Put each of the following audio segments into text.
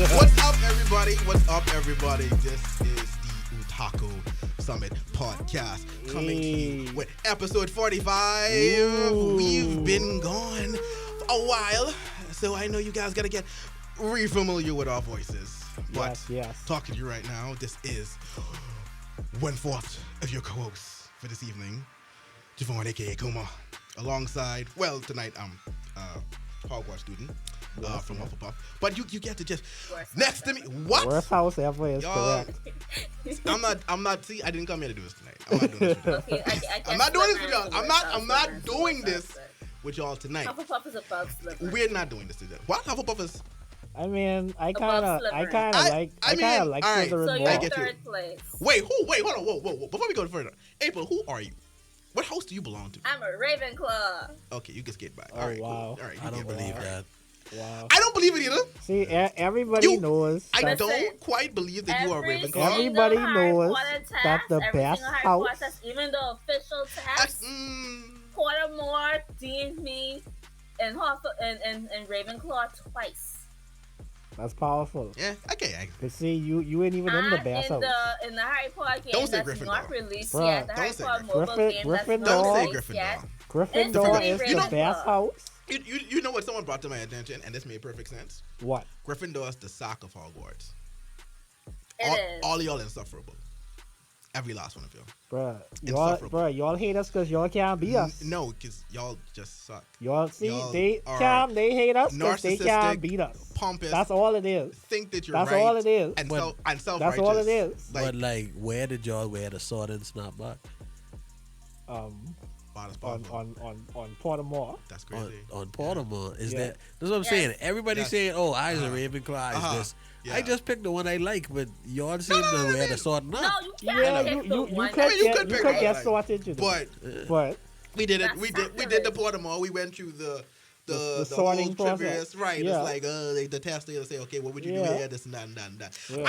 What's up, everybody? What's up, everybody? This is the Otaku Summit podcast coming to you with episode 45. Ooh. We've been gone a while, so I know you guys got to get re-familiar with our voices. But yes. Talking to you right now, this is one-fourth of your co-hosts for this evening, Javon, a.k.a. Kuma, alongside, well, tonight I'm Hogwarts student. From Hufflepuff, but you get to just next to me. What? Worst house ever is correct. I'm not. See, I didn't come here to do this tonight. I'm not doing this with y'all. Okay, I'm not doing this with y'all. I'm not doing this with y'all tonight. Hufflepuff is above Slytherin. We're not doing this today. What? Hufflepuff is? I mean, I kind of like Slytherin. So you're third place. Wait, hold on, whoa. Before we go further, April, who are you? What house do you belong to? I'm a Ravenclaw. Okay, you can skate by. Oh, All right, wow. Cool. All right, I don't believe that. Wow. I don't believe it either. See, everybody knows. I don't quite believe that you are Ravenclaw. Everybody knows that the best house. Test, even the official test, Pottermore deemed me and Ravenclaw twice. That's powerful. Yeah, okay. But see, you ain't even in the best house. In the Harry Potter game Don't say that's Gryffindor. not released Bruh, yet, the Harry Potter mobile game that's Gryffindor. not Don't say released yet. Gryffindor. Gryffindor is the Ravenclaw. best house. You know what someone brought to my attention, and this made perfect sense. What? Gryffindor is the sock of Hogwarts. It is. All y'all insufferable. Every last one of you. Bruh, y'all hate us because y'all can't beat us. No, because y'all just suck. Y'all see, Y'all they are hate us because they can't narcissistic, beat us. Pompous. That's all it is. Think that you're That's right. all it is. And, But and self-righteous. That's all it is. But where did y'all wear the sword and snapback? On Pottermore. That's crazy. On Baltimore, is Yeah. that's what I'm saying. Everybody's Yes. saying, "Oh, I was a Ravenclaw." Is this? Yeah. I just picked the one I like, but y'all seem to wear the sword No, now. you Yeah, can't you pick the one. could pick one. get sorted, you know. But we did it. That's We did the Baltimore. We went through the whole sorting trivia. process. Right. Yeah. It's like the test. They'll say, okay, what would you do Yeah. here? This and that and that and that. Yeah.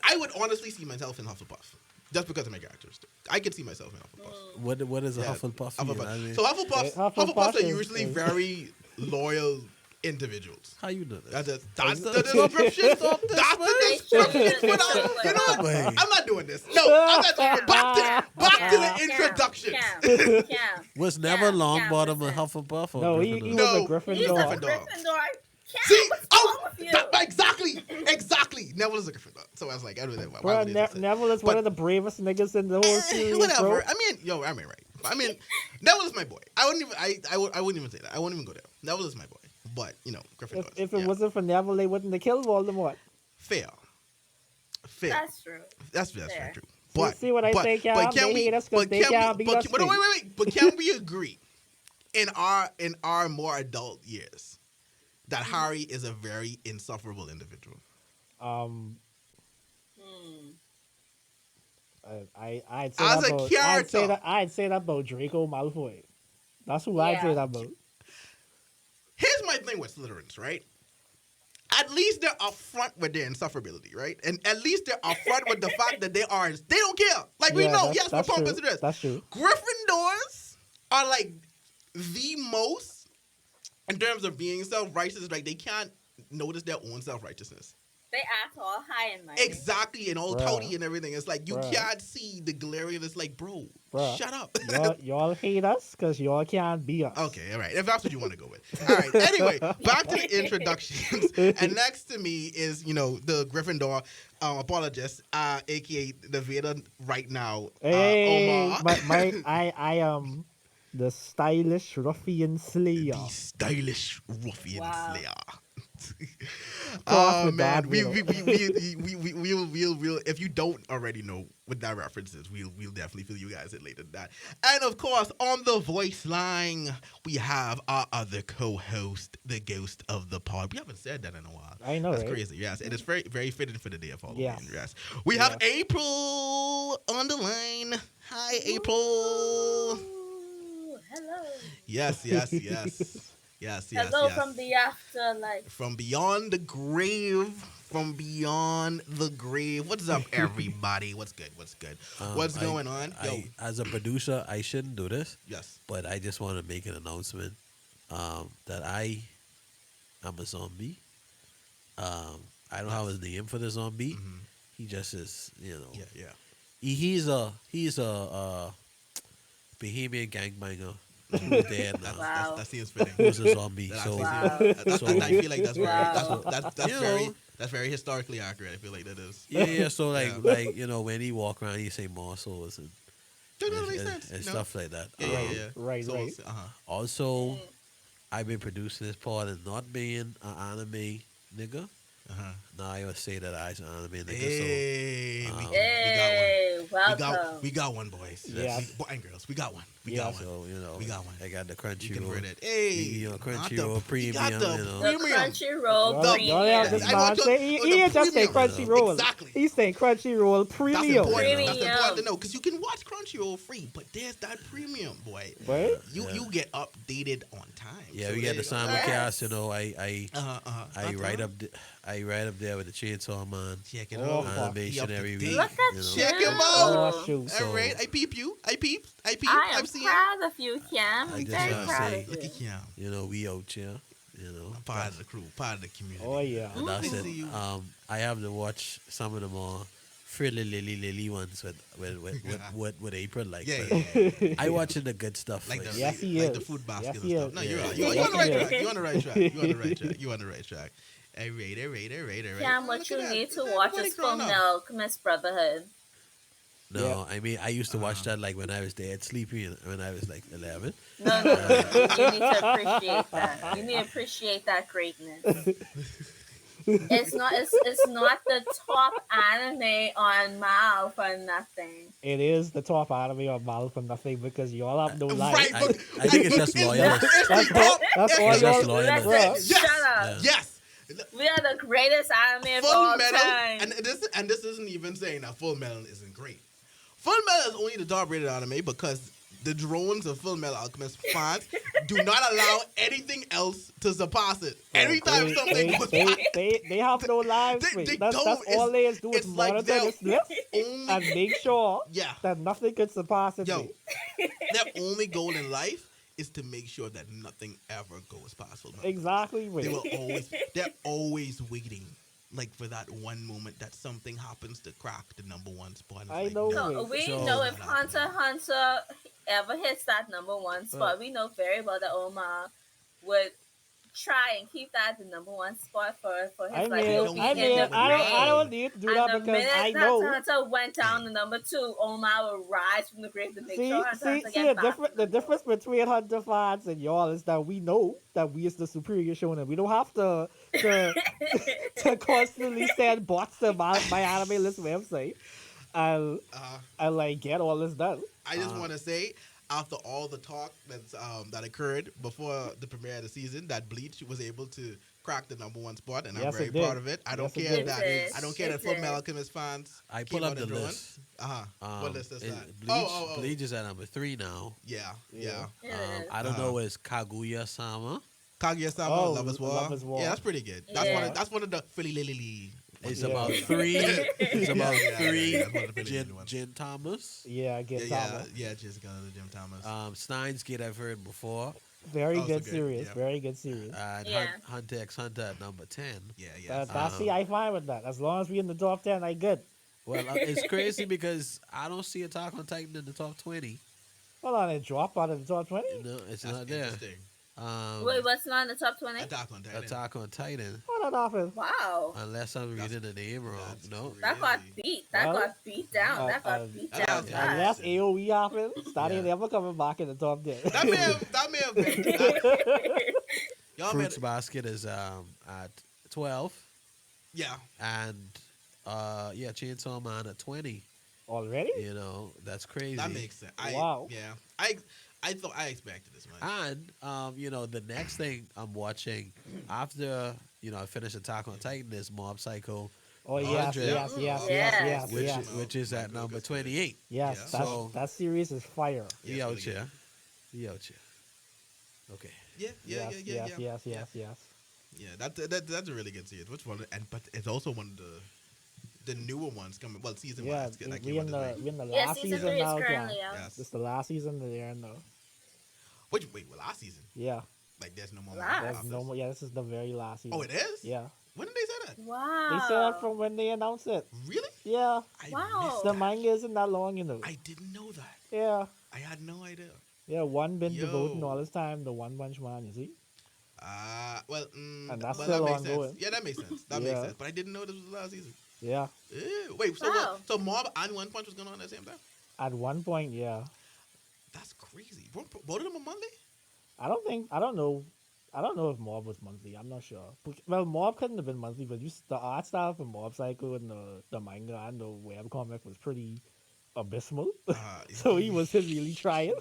I would honestly see myself in Hufflepuff. Just because of my characteristic. I could see myself in Hufflepuff. What is a Yeah, Hufflepuff? mean? I mean, So Hufflepuffs Hufflepuff are is- usually very loyal individuals. how you know that? That's the description. That's the description. You know what? Wait. I'm not doing this. No, I'm not doing it. Back to the introduction. Cam. Was never Longbottom a Hufflepuff? Or No, he Gryffindor? was No, a He's a Gryffindor. Gryffindor. Cam, See? what's wrong with you? Exactly. Neville is a Gryffindor. So I was like, I don't know why Bro, would they just say- Neville is one of the bravest niggas in the whole series, whatever. bro. I mean, right. I mean, Neville is my boy. I wouldn't even say that. I wouldn't even go there. Neville is my boy. But, Gryffindor. If it wasn't for Neville, they wouldn't have killed Voldemort. Fair. That's true. That's Fair. very true. But See what I say, Cam? They hate us 'cause they can't beat us But wait. But can we agree in our more adult years that Harry is a very insufferable individual? I'd say As that a about, character. I'd say that about Draco Malfoy. That's who I'd say that about. Here's my thing with Slytherins, right? At least they're upfront with their insufferability, right? And at least they're upfront with the fact that they don't care. Like we Yeah, know, that's- yes, we're that's pompous true. to this. That's true. Gryffindors are like the most in terms of being self-righteous. Like they can't notice their own self-righteousness. They act all high and mighty. Exactly, and all Bruh. touty and everything. It's like you Bruh. can't see the glaring. It's like, bro, Bruh. shut up. Y'all hate us because y'all can't beat us. Okay, all right. If that's what you want to go with. All right. Anyway, back to the introductions. And next to me is, the Gryffindor apologist, aka the Vader right now, Hey, Omar. I am the stylish ruffian slayer. The stylish ruffian Wow. slayer. Off Oh with man, that, we'll Will. if you don't already know what that reference is, we'll definitely fill you guys in later than that. And of course, on the voice line, we have our other co-host, the ghost of the pod. We haven't said that in a while. I know, That's right? crazy. Yes, and it's very very fitting for the day of Halloween. Yes. Yes, we have April on the line. Hi, April. Ooh, hello. Yes. Yes. Hello from the afterlife. From beyond the grave. From beyond the grave. What's up, everybody? What's good? What's going on? Yo. As a producer, I shouldn't do this, Yes. but I just want to make an announcement that I am a zombie. I don't have a name for the zombie. He just is, Yeah. He's a Bahamian gangbanger who's dead now. Wow. That seems fitting. Who's a zombie? That So, actually seems- Wow. I feel like that's very Wow. that's You very know. that's very historically accurate. I feel like that is. yeah. So Yeah. like when he walk around, he say morsels That makes sense. and you know? stuff like that. Yeah. Right. Also, I've been producing this part and not being an anime nigga. Now I would say that I an anime nigga. Hey, So, Hey, welcome. we got one, boys. Yes. Boys and girls, we got one. We Yes. got one. so We got one. I got the You convert Crunchyroll. it. Hey, You know, not Crunchyroll the- premium, You got the you know. The premium. Crunchyroll The- Y'all have this I man want you- say he ain't just say premium. Crunchyroll. Exactly. He's saying Crunchyroll That's Premium. important. That's Premium. important to know because you can watch Crunchyroll free, but there's that premium, boy. Right? You get updated on time. Yeah, So we there got the you go. simulcast. You know, I Uh-huh. write up there with the Chainsaw Man Check it Oh, out. fuck. animation He up every to week. date. Look at you know. you. Check him out. Oh, shoot. So- All right, I peep you. I peep. I I've am seen. proud of you, Cam. I I'm just very wanna proud say- of Look you. at him. You know, we out here. You know, Part of the crew, part of the community. Oh yeah. and that's I it. see you. I have to watch some of the more frilly lily ones with April like. Yeah, but yeah, yeah. I watching the good stuff. Like the, Yes, he like is. the food basket Yes, and he stuff. is. No, Yeah. you're on Yes, the right he track. is. You're on the right track. You're on the right track. You're on the right track. All right. Cam, what Look you at that. need to Everybody watch is Full growing up. Milk, Miss Brotherhood. No, Yeah. I mean I used to watch that like when I was dead sleepy and when I was like 11. No. You need to appreciate that. You need to appreciate that greatness. It's not the top anime on Mal for nothing. It is the top anime on Mal for nothing because y'all have no life. Right, I- but I think it's just loyalists. It's That's the top. That's all It's just y'all. loyalists. Listen, Bruh. shut up. Yes. We are the greatest anime of Full all Metal, time. and this isn't even saying that Full Metal isn't great. Full Metal is only the top rated anime because the drones of Full Metal Alchemist fans do not allow anything else to surpass it. Every time something goes by, They have no lives. They- mate. they That's don't. all they do is It's like monitor they'll this list only and make sure yeah. that nothing can surpass it. Yo, mate. their only goal in life is to make sure that nothing ever goes past Full Metal. Exactly. Mate. They're always waiting, like for that one moment that something happens to crack the number one spot. It's I like, know, no. mate. So we So- know if Hunter x Hunter ever hits that number one spot, we know very well that Omar would try and keep that the number one spot for his I like mean, he'll be I in mean, the I grave. don't need to do And that the because minute I that know. Hunter went down to number two, Omar will rise from the grave to make sure Hunter See, get back. the difference between Hunter fans and y'all is that we know that we is the superior shonen. We don't have to to constantly send bots to my anime list website and like get all this done. I just want to say, after all the talk that occurred before the premiere of the season, that Bleach was able to crack the number one spot, and I'm Yes, very it did. proud of it. I don't Yes, it care did. that It I don't care that did. Full Metal Alchemist fans. I came pull out up the and drawing. list. What list is that? Bleach, Bleach is at number 3 now. Yeah. It is. I don't know what's Kaguya-sama. Kaguya-sama, Oh, Lover's War. Lover's War. Yeah, that's pretty good. Yeah. That's one of the Philly Lily. It's Yeah. about 3. It's about Yeah, 3. that's one of the Philly Lily ones. Jen Thomas. Yeah, get Tama. Just got the Jim Thomas. Steins Gate I've heard before. Very Also good good, series. yeah. Very good series. And Yeah. Hunter x Hunter at number 10. Yeah. See, I fine with that. As long as we in the top 10, I good. Well, it's crazy because I don't see Attack on Titan in the top 20. Hold on, it drop out of the top 20? No, it's That's not there. interesting. Wait, what's not in the top 20? Attack on Titan. Attack on Titan. Hold on, office. Wow. Unless I'm reading the name wrong. that's No. crazy. That got beat. That Well, got beat down. That got beat down. yeah. Unless fast. AOE happens, that ain't Yeah. ever coming back in the top 10. That may have been. Y'all Fruits made, Basket is at 12. yeah. And Chainsaw Man at 20. Already? You know, that's crazy. That makes sense. Wow. Yeah. I thought I expected this much. And the next thing I'm watching after I finish Attack on Titan is Mob Psycho, Oh, yes, 100. yes, yes, Yeah. yes, which yes. which is at My number goodness. 28. Yes, Yeah. So- that series is fire. He Yeah, out really here. He out here. Okay. Yeah. Yes, yes. Yeah, that's a really good series. Which one? But it's also one of the newer ones coming. Well, season Yeah, one. That we came in out this week. we in the Yeah, last season season 3 is now, currently John. out. Yes. This is the last season that they're in, though. Wait, last season? Yeah, Like, there's no more. Last. there's after no this? more. Yeah, this is the very last season. Oh, it is. Yeah, When did they say that? Wow. They said it from when they announced it. Really? Yeah. I Wow. missed The that. manga isn't that long, you know. I didn't know that. Yeah. I had no idea. Yeah, one been devoting Yo. all his time to One Punch Man, you see? Well, And that's well, still that makes sense. ongoing. Yeah, that makes sense. That makes Yeah. sense. But I didn't know this was the last season. Yeah. Ew. Wait, so Wow. what? So Mob and One Punch was going on at the same time? At one point, yeah. That's crazy. Both of them on Monday? I don't know. I don't know if Mob was monthly. I'm not sure. Well, Mob couldn't have been monthly, but the art style for Mob Psycho and the manga and the webcomic was pretty abysmal. So he wasn't really trying.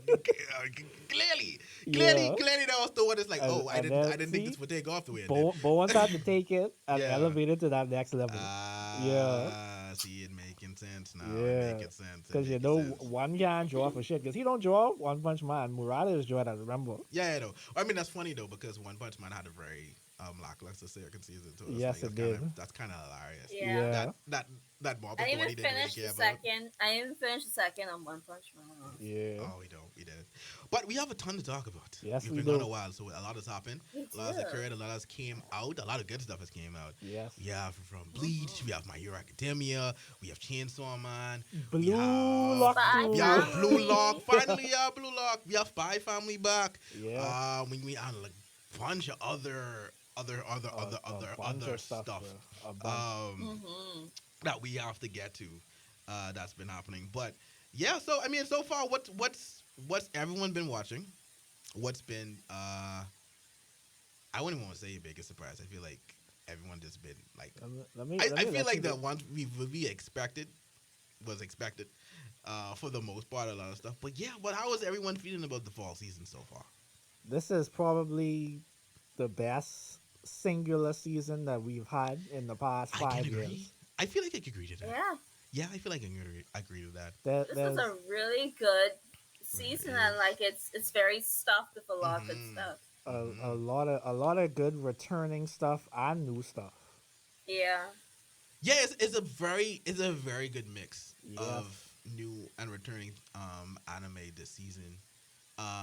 Clearly, Yeah. clearly that was the one that's like, And- oh, I and didn't then, think see, this would take off the way it did. Bowen's had to take it and Yeah. elevate it to that next level. Yeah. See it making sense now. Yeah. It making sense. Because you know, one can't draw for shit. Because he don't draw One Punch Man. Murata is drawing, I remember. Yeah, I know. I mean, that's funny though because One Punch Man had a very lackluster second season too. Yes, it did. That's kind of hilarious. Yeah. That Mob I was the didn't one he even didn't really finish care the about. second. I didn't even finish the second on One Punch Man. Yeah. Oh, we did. But we have a ton to talk about. Yes, We've we been do. gone a while, so a lot has happened. We A lot has do. occurred. A lot has came out. A lot of good stuff has came out. Yes. We have from Bleach. We have My Hero Academia. We have Chainsaw Man. Blue we have, Lock. Bye, too. We have Family. Blue Lock. Finally, yeah, Blue Lock. We have Spy Family back. Yeah. We have like a bunch of other A bunch of stuff. A bunch. Mm-hmm. That we have to get to. That's been happening. But yeah, so I mean, so far, what's everyone been watching? What's been I wouldn't even want to say a biggest surprise. I feel like everyone just been like I feel like the ones we expected was expected for the most part, a lot of stuff. But yeah, but how is everyone feeling about the fall season so far? This is probably the best singular season that we've had in the past I 5 can agree. years. I feel like I can agree to that. Yeah. Yeah, I feel like I agree to that. This is a really good season, and like it's very stuffed with a lot of good Mhm. stuff. a lot of good returning stuff and new stuff. Yeah. Yeah, it's a very good mix Yeah. of new and returning anime this season,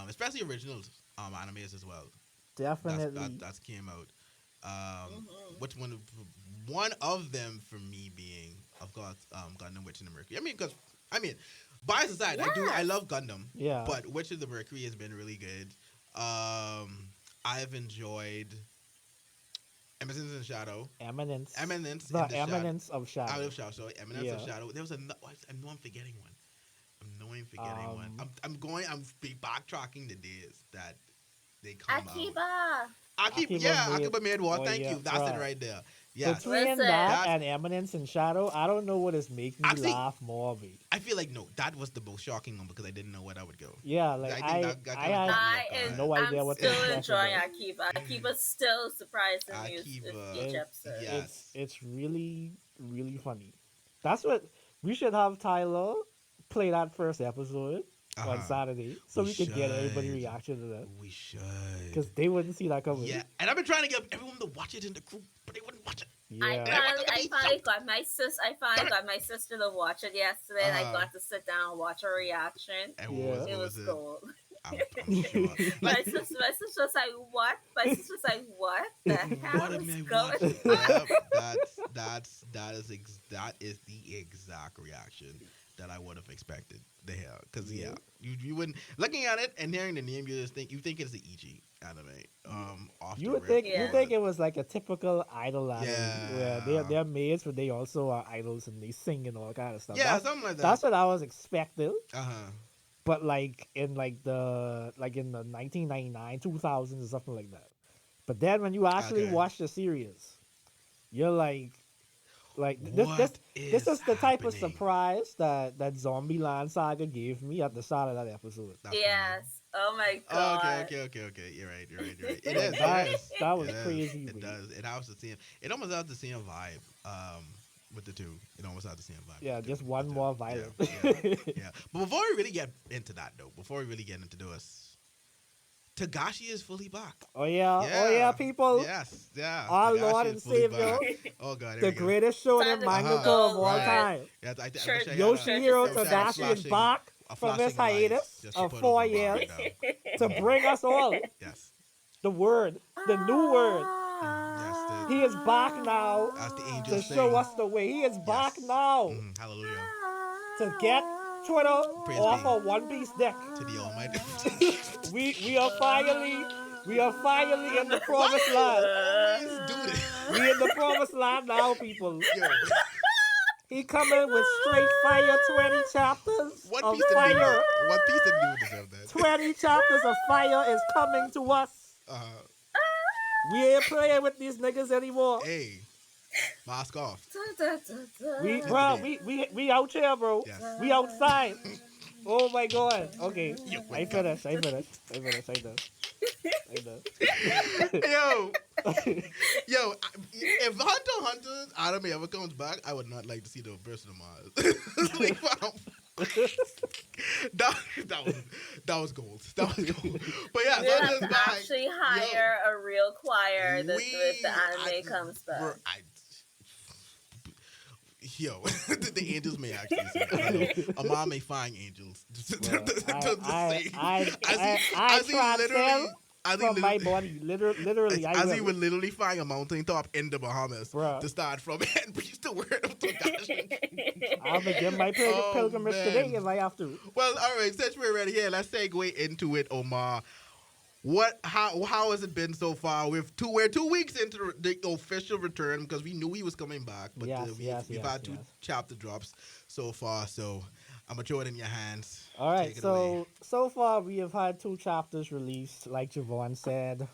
especially originals animes as well. Definitely. That's came out. Mhm. Which one of them for me being, of course, Gundam Witch in the Mercury. I mean, bias aside, I love Gundam. Yeah. But Witch of the Mercury has been really good. I've enjoyed Emerson's in Shadow. Eminence. Eminence. The in the Eminence of Shadow. Shadow. Out of Shadow. So Eminence Yeah. of Shadow. There was I know I'm forgetting one. Um, I'm backtracking the days that they come out. Akiba. Akiba made war. Oh, Thank yeah, you. That's right. it right there. Yes. Between Listen. that and Eminence and Shadow, I don't know what is making me Actually- laugh more. B. I feel like no, that was the most shocking one because I didn't know where that would go. Yeah, like I think I that got I kinda had caught no idea I'm what to still expect enjoying about Akiba. Akiba's still surprising me with Akiba. each It- episode. Yeah. it's really really funny. That's what we should have Tyler play that first episode on Uh-huh. Saturday so We we could get everybody should. reaction to that We should. because they wouldn't see that coming. Yeah, and I've been trying to get everyone to watch it in the group, but they wouldn't watch it. Yeah. I finally got my my sister to watch it yesterday, and I Uh-huh. got to sit down and watch her reaction. And Yeah. what It was was it? cool. I'm sure. My Like, sister was like, "What?" My sister was like, "What the hell what am is I going watching? on?" Yep, that is the exact reaction that I would have expected to hear. Because you wouldn't looking at it and hearing the name, you think it's the EG anime. Off You the would rip, think Yeah. you think it was like a typical idol anime where Yeah. they're maids, but they also are idols and they sing and all kind of stuff. yeah, That's, something like that. that's what I was expecting. Uh-huh. But like in the 1999 2000s or something like that. But then when you actually Okay. watch the series, you're like What this is the type of happening? surprise that Zombieland Saga gave me at the start of that episode. That's Yes. Oh my funny. god. Okay. You're right. It is. That was It is. crazy. It man. does. It has the same. It almost has the same vibe. With the two, it almost has the same vibe. Yeah, with the just two, one with more the- violent. Yeah. But before we really get into that, though, before we really get into this, Tagashi is fully back. Oh yeah, people. Yes, yeah. Our Tagashi Lord is and fully Savior, back. Oh god, here the we go. greatest shonen Time to mangaka go, of all right. time. Yeah, I wish Church- I had a- Yoshihiro I wish I had a Tadashi is flashing- back a from his flashing light hiatus just to of put 4 over years right to bring us all Yes. the word, the new word. Yes. He is back now as the to angels show sing. us the way. He is back Yes. now Hallelujah to get Twitter Praise off be. of One Piece deck. to the Almighty. We are finally in the promised land. Always do this. We in the promised land now, people. Yo, He coming with straight fire, 20 chapters One of Piece didn't fire. do One Piece didn't do deserve that. 20 chapters of fire is coming to us. We ain't playing with these niggas anymore. Hey, mask off. We out here, bro. Yes. We outside. Oh my god. Okay. Yo, I finished. I'm done. Yo, if Hunter x Hunter's anime ever comes back, I would not like to see the person of Mars. Like, wow. that was gold. That was gold. But yeah, You have Hunter's to back. actually hire a real choir that if the anime comes back. The angels may actually sing. A mom may find angels. I transcend from my body. Literally, as he would literally find a mountaintop in the Bahamas Bruh. to start from and preach the word of God. I'll begin my pilgrimage man. today if I have to. Well, all right, since we're ready here, let's segue into it, Omar. How has it been so far? We're 2 weeks into the official return because we knew he was coming back, but we've had two chapter drops so far. So I'm gonna throw it in your hands. All right, Take it away. so far we have had 2 chapters released, like Javon said.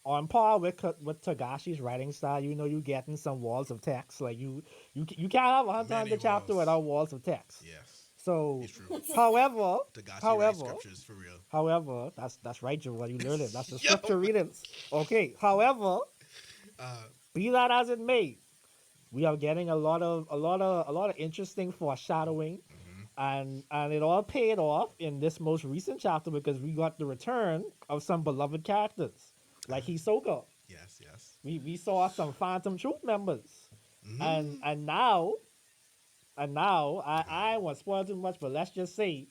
On par with Togashi's writing style, you're getting some walls of text. Like you can't have a Hunter x Hunter chapter walls. without walls of text. Yes, So, it's true. however, Tagashi writes scriptures for real. However, that's right, Javon. You learned it. That's the Yo. scripture readings. Okay. However, be that as it may, we are getting a lot of interesting foreshadowing, and it all paid off in this most recent chapter because we got the return of some beloved characters like Hisoka. Yes. We saw some Phantom Troop members, and now I won't spoil too much, but let's just say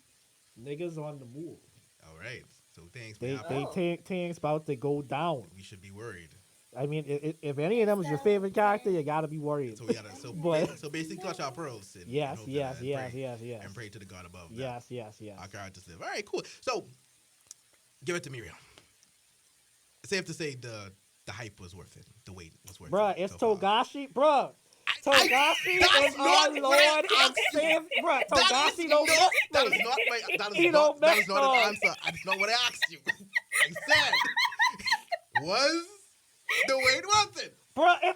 niggas on the move. All right. So things Things about to go down. we should be worried. I mean, if any of them is your favorite character, you gotta be worried. So we gotta so basically clutch our pearls and Yes, hope to yes, that yes, and yes, pray, yes. and pray to the God above. that Yes, yes, yes. Our characters live. All right, cool. So give it to me, real. Safe to say the hype was worth it. The wait was worth Bruh, it. it's so far. Togashi. Bruh, Togashi that's is not our what Lord I and asked you. Savior. Bruh, Togashi don't that mess is not my that He is not don't that mess is not up. an answer. That's not what I asked you. I said was the wait worth it? Bruh,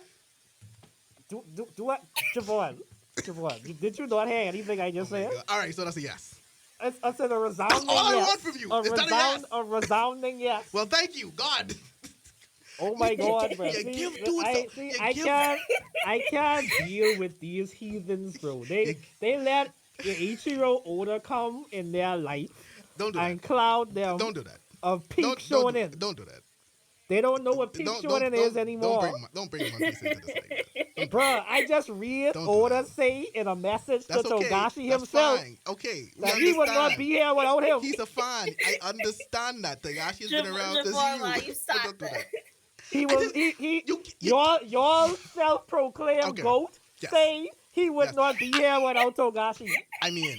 do what? Javon, did you not hear anything I just said? All right, so that's a yes. I said a resounding all I yes. want from you. Is that a yes? A resounding yes. Well, thank you, God. Oh my God, bro! You give dudes I can't deal with these heathens, bro. They let Ichiro Oda come in their life Don't do and that. cloud them Don't do that. of peak shonen. Don't do that. They don't know what peak shonen is anymore. Don't bring One Piece into this like that. Bruh, I just read Don't do Oda that. say in a message That's to okay. Togashi That's himself fine. Okay, we that he would not understand. be here without him. He's a fan. I understand that. Tagashi's been around since Javon, why you you. stop Don't do that? that. He was he you- your self-proclaimed Okay. goat Yes. say he would Yes. not be here without Togashi. I mean,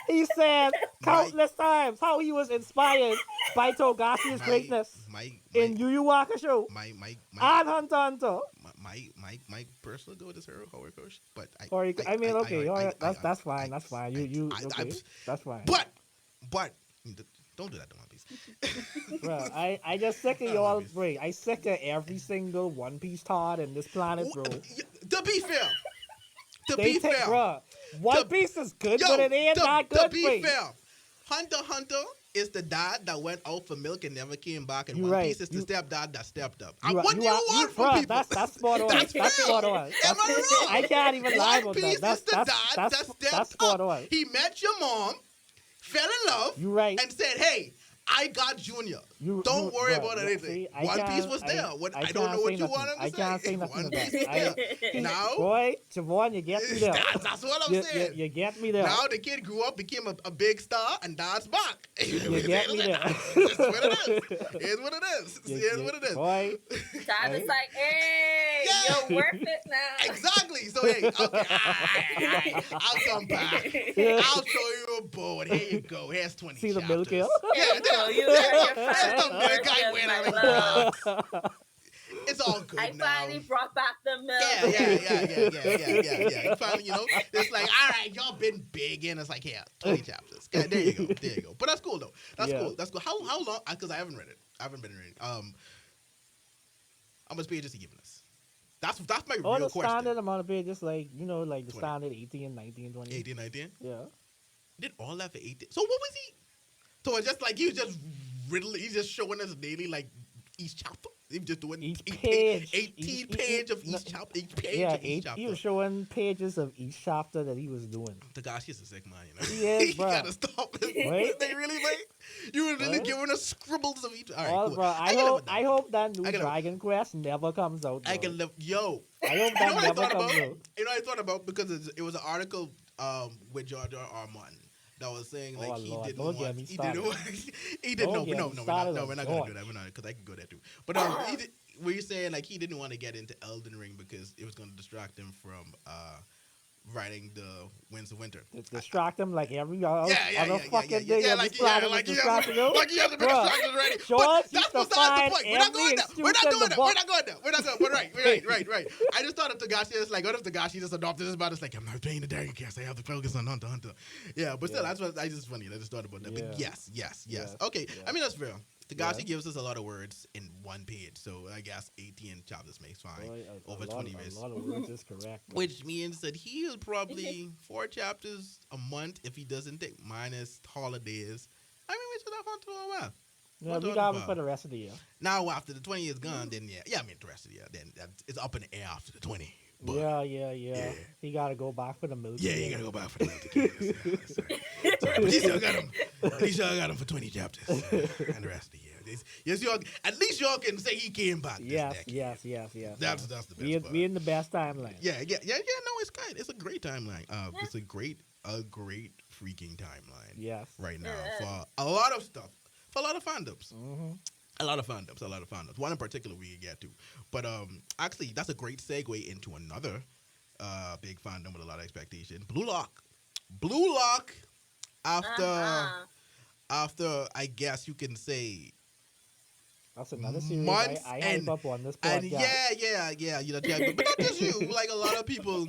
He said countless times how he was inspired by Togashi's greatness in Yu Yu Hakusho and Hunter x Hunter. my personal goal is horror coach, but That's fine. That's fine. That's fine. But don't do that to One Piece. Bro, I just sick of y'all. Bro, I sick of every single One Piece Todd in this planet, bro. To be fair, bro, One Piece is good, Yo, but it ain't not good. To be fair, Hunter x Hunter is the dad that went out for milk and never came back, and One Piece is the stepdad that stepped up. What do you want from people? That's spot on. That's spot on. Am I wrong? I can't even lie One about Piece that. is the dad that stepped spot up. on. He met your mom, fell in love, You right. and said, "Hey, I got Junior. You Don't worry bro, about anything. see, I One Piece can't- was there. I can't don't know say what you nothing. want him to I say. can't say nothing One about Piece it. was there. Now, Boy, Javon, you get me there. that's what I'm saying. You get me there. Now the kid grew up, became a big star, and that's back. You get me there. It's what it is. It's what it is. It's what it is. Boy, Todd is like, hey, Yeah. you're worth it now. Exactly. So hey, okay, all right, I'll come back. I'll show you a board. Here you go. Here's 20 see the chapters. milk hill? Yeah, So you yeah, learn your that's the family milk I versus went my out. love. It's all good I now. finally brought back the milk. Yeah. You finally, it's like, all right, y'all been big in. It's like, yeah, 20 chapters. Yeah, there you go. But that's cool though. That's cool. How long? Because I haven't read it. I haven't been reading. How much pages he giving us? That's my All real the question. standard amount of pages, like, like the 20. standard 18, 19, 20. 18, 19. Yeah. Did all that for 18. So what was he? So it's just like he was just riddling. He's just showing us daily like each chapter. He was just doing Each 18 page. 18 page of each chapter. Each page Yeah, of each chapter. he was showing pages of each chapter that he was doing. Tagashi's a sick man, He is, He bro. gotta stop it. Right? They really like you were really Right? giving us scribbles of each. All right, All, cool. bro, I can live hope with that. I hope that new I can- Dragon Quest never comes out. I bro. can live. Yo, I hope you know that what I never thought comes about? out. You know what I thought about because it was an article with George R. Martin that was saying like Oh, he Lord, didn't don't get want. me He didn't started. want. He didn't. Don't get No, me we're started not on gonna do George. that. We're not because I can go there too. But he did. Were you saying like he didn't want to get into Elden Ring because it was going to distract him from writing the Winds of Winter? Distract him like every other fucking yeah, thing on like, this planet was like he distracting him. like he has to be Bruh, distracted already. George But used that's to beside the find point. We're not every going there. We're not excuse in doing the that. book. We're not going there. We're not going. But right. I just thought of Tagashi. It's like, what if Tagashi just adopted this about? It's like I'm not playing the Dragon Quest. I have to focus on Hunter x Hunter. Yeah, but still, Yeah. that's what I just funny. I just thought about that. But Yeah. yes. Yeah. Okay, Yeah. I mean that's fair. Tagashi Yeah. gives us a lot of words in one page, so I guess 18 chapters makes fine. Boy, over 20 a days. lot of words is correct. bro. Which means that he is probably 4 chapters a month if he doesn't take minus holidays. I mean, we should have fun for a while. Yeah, What we the got him fuck? for the rest of the year. Now, after the 20 is gone, then yeah, I mean, the rest of the year, then it's up in the air after the 20. But Yeah. He got to go back for the milk. yeah, you again. gotta go back for the Delta Kings. Sorry. But he still got him. He still got him for 20 chapters and the rest of the year. Yes, y'all. At least y'all can say he came back. This decade. Yes. That's the best We part. in the best timeline. Yeah. No, it's good. It's a great timeline. It's a great freaking timeline. Yes. Right now for a lot of stuff, for a lot of fandoms. Mm-hmm. A lot of fandoms. One in particular we can get to. But actually, that's a great segue into another big fandom with a lot of expectation. Blue Lock. After I guess you can say That's another series months I and- hype up on this and podcast. yeah, but not just you. Like a lot of people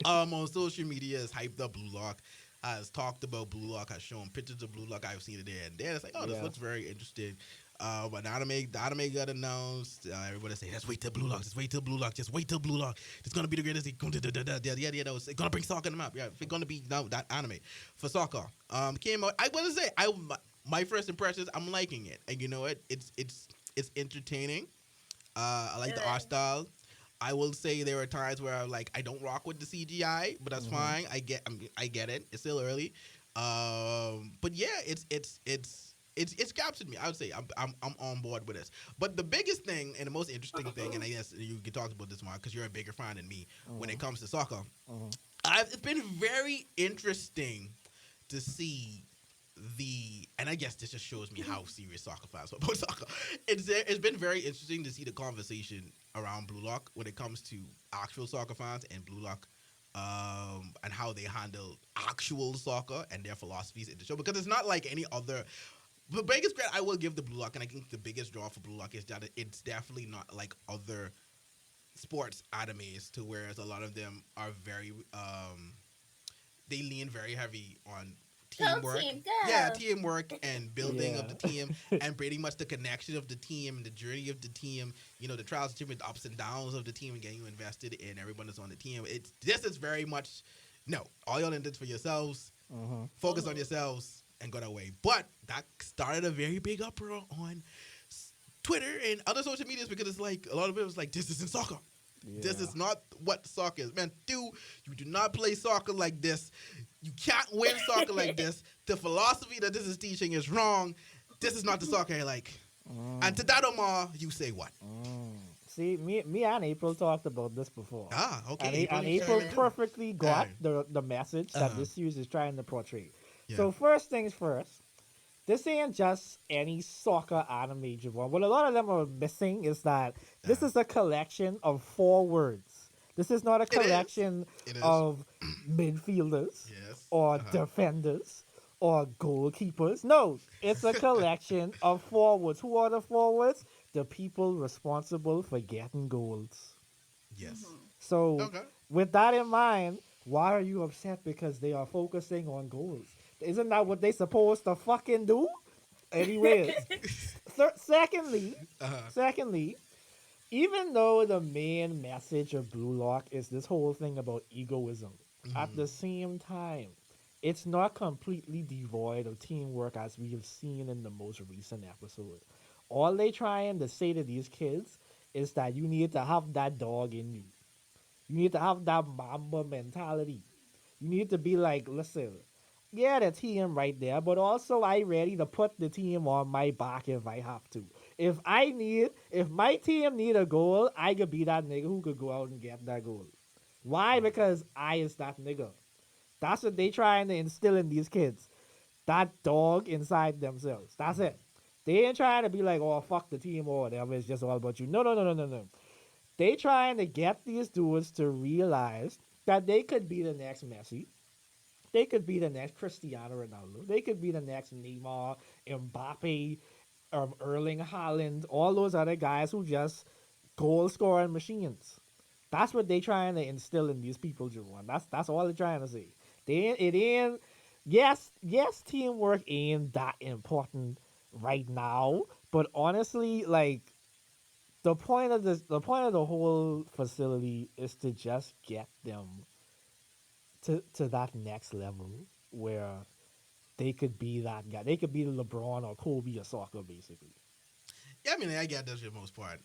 on social media has hyped up Blue Lock, has talked about Blue Lock, has shown pictures of Blue Lock. I've seen it there and there. It's like, oh, this Yeah. looks very interesting. But the anime got announced. Everybody say, let's wait till Blue Lock. Just wait till Blue Lock. It's gonna be the greatest. It's gonna bring soccer in the map. Yeah, it's gonna be that anime for soccer. Came out. I want to say, my first impressions, I'm liking it, and you know what? It's entertaining. I like the art style. I will say there are times where I don't rock with the CGI, but that's fine. I get it. It's still early. But yeah, it's captured me. I would say I'm on board with this. But the biggest thing and the most interesting thing, and I guess you can talk about this, Mark, because you're a bigger fan than me when it comes to soccer. It's been very interesting to see and I guess this just shows me how serious soccer fans are about soccer. It's been very interesting to see the conversation around Blue Lock when it comes to actual soccer fans and Blue Lock. And how they handle actual soccer and their philosophies in the show, because it's not like any other. The biggest credit I will give the Blue Lock, and I think the biggest draw for Blue Lock is that it's definitely not like other sports animes, to whereas a lot of them are very they lean very heavy on teamwork. Team, go. Yeah, teamwork and building of the team and pretty much the connection of the team and the journey of the team, the trials and tribulations, the ups and downs of the team and getting you invested in everyone that's on the team. This is very much, no, all y'all in this for yourselves, focus on yourselves and go that way. But that started a very big uproar on Twitter and other social medias, because it's like, a lot of it was like, this isn't soccer. Yeah. This is not what soccer is. Man, you do not play soccer like this. You can't win soccer like this. The philosophy that this is teaching is wrong. this is not the soccer I like. Mm. And to that, Omar, you say what? See, me and April talked about this before. Ah, okay. And, April, and you April chime in too. perfectly got Alright. the message that Uh-huh. this series is trying to portray. Yeah. So first things first, this ain't just any soccer anime, Javon. What a lot of them are missing is that this is a collection of 4 words. This is not a It is. collection It is. of midfielders Yes. or Uh-huh. defenders or goalkeepers. No, it's a collection of forwards. Who are the forwards? The people responsible for getting goals. Yes. So, Okay. with that in mind, why are you upset because they are focusing on goals? Isn't that what they supposed to fucking do? Anyways, secondly, Uh-huh. secondly, even though the main message of Blue Lock is this whole thing about egoism, at the same time, it's not completely devoid of teamwork as we have seen in the most recent episode. All they trying to say to these kids is that you need to have that dog in you. You need to have that Mamba mentality. You need to be like, listen, yeah, the team right there, but also I ready to put the team on my back if I have to. If my team need a goal, I could be that nigga who could go out and get that goal. Why? Because I is that nigga. That's what they trying to instill in these kids. That dog inside themselves. That's it. They ain't trying to be like, oh, fuck the team or whatever. It's just all about you. No, no, no, no, no, no. They trying to get these dudes to realize that they could be the next Messi. They could be the next Cristiano Ronaldo. They could be the next Neymar, Mbappe, Erling Haaland, all those other guys who just goal scoring machines. That's what they trying to instill in these people, Javon. That's all they're trying to say. It ain't. Yes, teamwork ain't that important right now. But honestly, like the point of the whole facility is to just get them to that next level where they could be that guy. They could be LeBron or Kobe or soccer, basically. Yeah, I mean, I get that for the most part.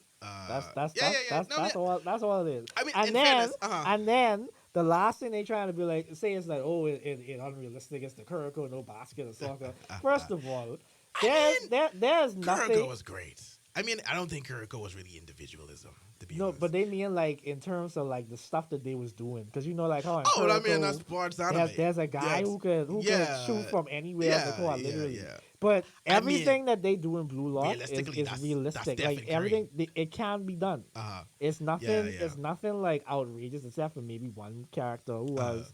That's that's Yeah, that's yeah, yeah. that's No, that's yeah. all that's all it is. I mean, And in then fairness, uh-huh. and then the last thing they trying to be like say is like, oh, it unrealistic. It's the Kuroko, no basket or soccer. First of all, there's nothing. Kuroko was great. I mean, I don't think Kuroko was really individualism, to be No, honest. but they mean like in terms of like the stuff that they was doing, because you know like how in Oh, I mean, Kuroko, that's sports anime. there's a guy Yes. who could Yeah. shoot from anywhere on the Yeah, court, yeah, literally. yeah. But I mean, everything that they do in Blue Lock realistically, is that's realistic. Stephen Like Curry. everything, it can be done. Uh-huh. It's nothing. Yeah. It's nothing like outrageous, except for maybe one character who was.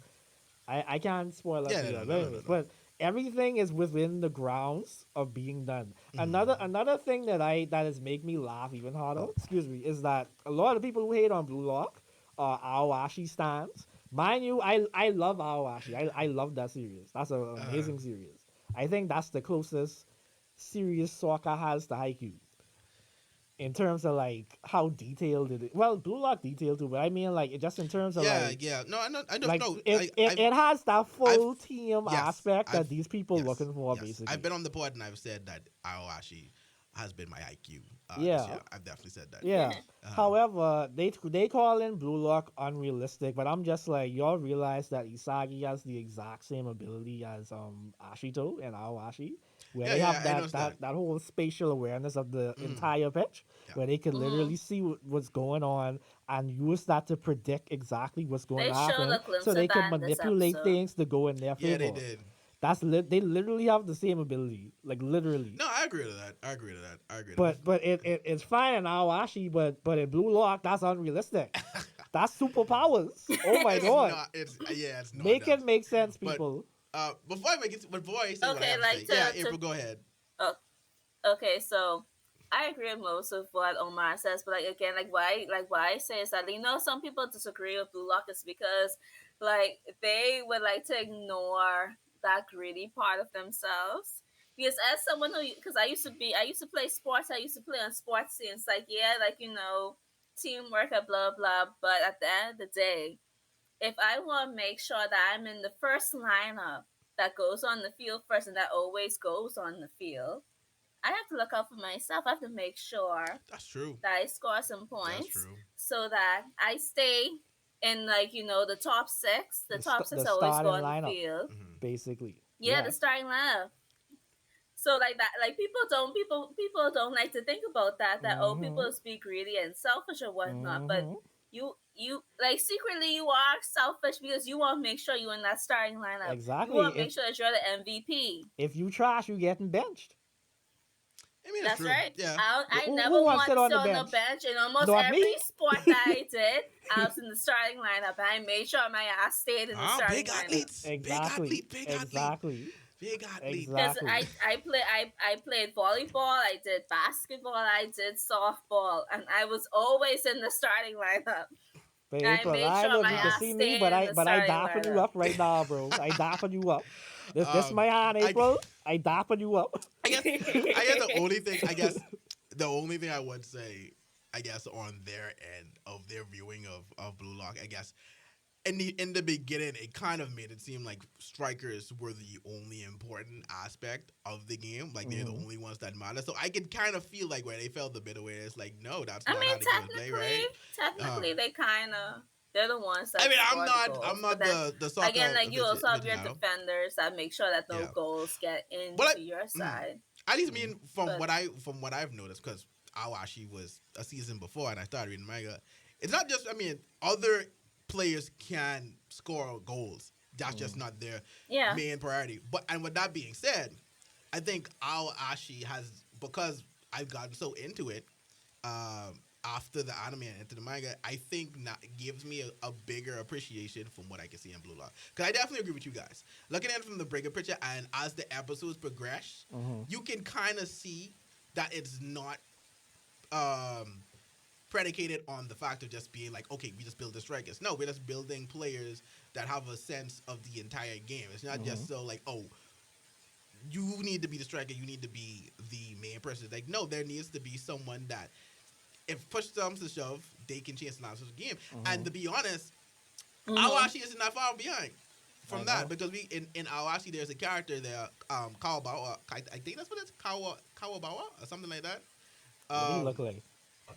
I can't spoil it Yeah, for you, no, but no, anyways, no. but everything is within the grounds of being done. Mm-hmm. Another thing that has made me laugh even harder, excuse me, is that a lot of people who hate on Blue Lock are Aowashi stands. Mind you, I love Aowashi. I love that series. That's an amazing series. I think that's the closest serious soccer has to Haikyuu in terms of like how detailed it is. Well, Blue Lock detailed too, but I mean like just in terms of Yeah, like yeah. No, I know. I don't like know. it has that full team yes, aspect that I've- these people yes, looking for yes. basically. I've been on the pod and I've said that Aowashi has been my IQ. Yeah. This year. I've definitely said that. Yeah. Uh-huh. However, they call in Blue Lock unrealistic, but I'm just like y'all realize that Isagi has the exact same ability as Ashito and Aowashi, where Yeah, they yeah, have I noticed that whole spatial awareness of the entire pitch, Yeah. where they can literally see what's going on and use that to predict exactly what's going They to showed happen, a glimpse so of they can that in this manipulate episode. things to go in their Yeah, favor. they did. They literally have the same ability, like literally. No, I agree to that. I agree to that. But it's fine in Awashi, but in Blue Lock that's unrealistic. That's superpowers. Oh my It's god! not. It's not. Make it make sense, But- people. Before I say what I Okay, have like to say, yeah, to- April, go ahead. Oh, okay, so I agree with most of what Omar says, but like again, why I say is that some people disagree with Blue Lock is because like they would like to ignore that greedy part of themselves. Because as someone who, because I used to play sports, I used to play on sports teams. Like yeah, teamwork and blah blah. But at the end of the day, if I want to make sure that I'm in the first lineup that goes on the field first and that always goes on the field, I have to look out for myself. I have to make sure That's true. that I score some That's points true. so that I stay in the top six. The top six The always go starting on lineup. the field. Mhm. Basically. Yeah, the starting lineup. So like that, like people don't like to think about that. That oh, Mm-hmm. people speak greedy and selfish or whatnot, but Mm-hmm. you like secretly you are selfish because you want to make sure you're in that starting lineup. You Exactly. want to make sure that you're the MVP. If you trash, you getting benched. I mean, it's That's true. right. Yeah. I never Who wants to sit want to on sit the on the bench? bench in almost Not every me. sport that I did. I was in the starting lineup, and I made sure my ass stayed in the Ah, starting big lineup. athletes, big Exactly. athlete, big athlete, Exactly. big athlete. Because Exactly. I played volleyball, I did basketball, I did softball, and I was always in the starting lineup. And I People, made I sure look, my you can ass see me, stayed in the but I starting dapping you lineup. up right now, bro. I dapping you up. This Um, my hand, I, April. I dapping you up. I guess the only thing I would say, I guess on their end of their viewing of Blue Lock, I guess in the beginning, it kind of made it seem like strikers were the only important aspect of the game. Like they're the Mhm. only ones that matter. So I could kind of feel like where they felt a bit of way. It's like, no, that's I not how mean, the game is played, right? technically, they kind of they're the ones I that mean, score the I'm goals. But not then the again, soccer like you also have your aficionado. defenders that make sure that no Yeah, goals get but into your side. at least mean But from what I've noticed, because Awashi was a season before and I started reading manga. It's not just, I mean, other players can score goals. That's just not their yeah, main priority. But and with that being said, I think Awashi has, because I've gotten so into it, after the anime and into the manga, I think not, gives me a bigger appreciation from what I can see in Blue Lock. Because I definitely agree with you guys. Looking at it from the bigger picture, and as the episodes progress, Mhm. you can kind of see that it's not um, predicated on the fact of just being like, okay, we just build the strikers. No, we're just building players that have a sense of the entire game. It's not just so like, oh, you need to be the striker, you need to be the main person. Like, no, there needs to be someone that, if push comes to shove, they can chance the lines of the game. And to be honest, mm-hmm. Awashi isn't that far behind I from that, know. because we in Awashi there's a character there, Kawabawa. I think that's what it's Kawabawa or something like that. What do you look Um, like?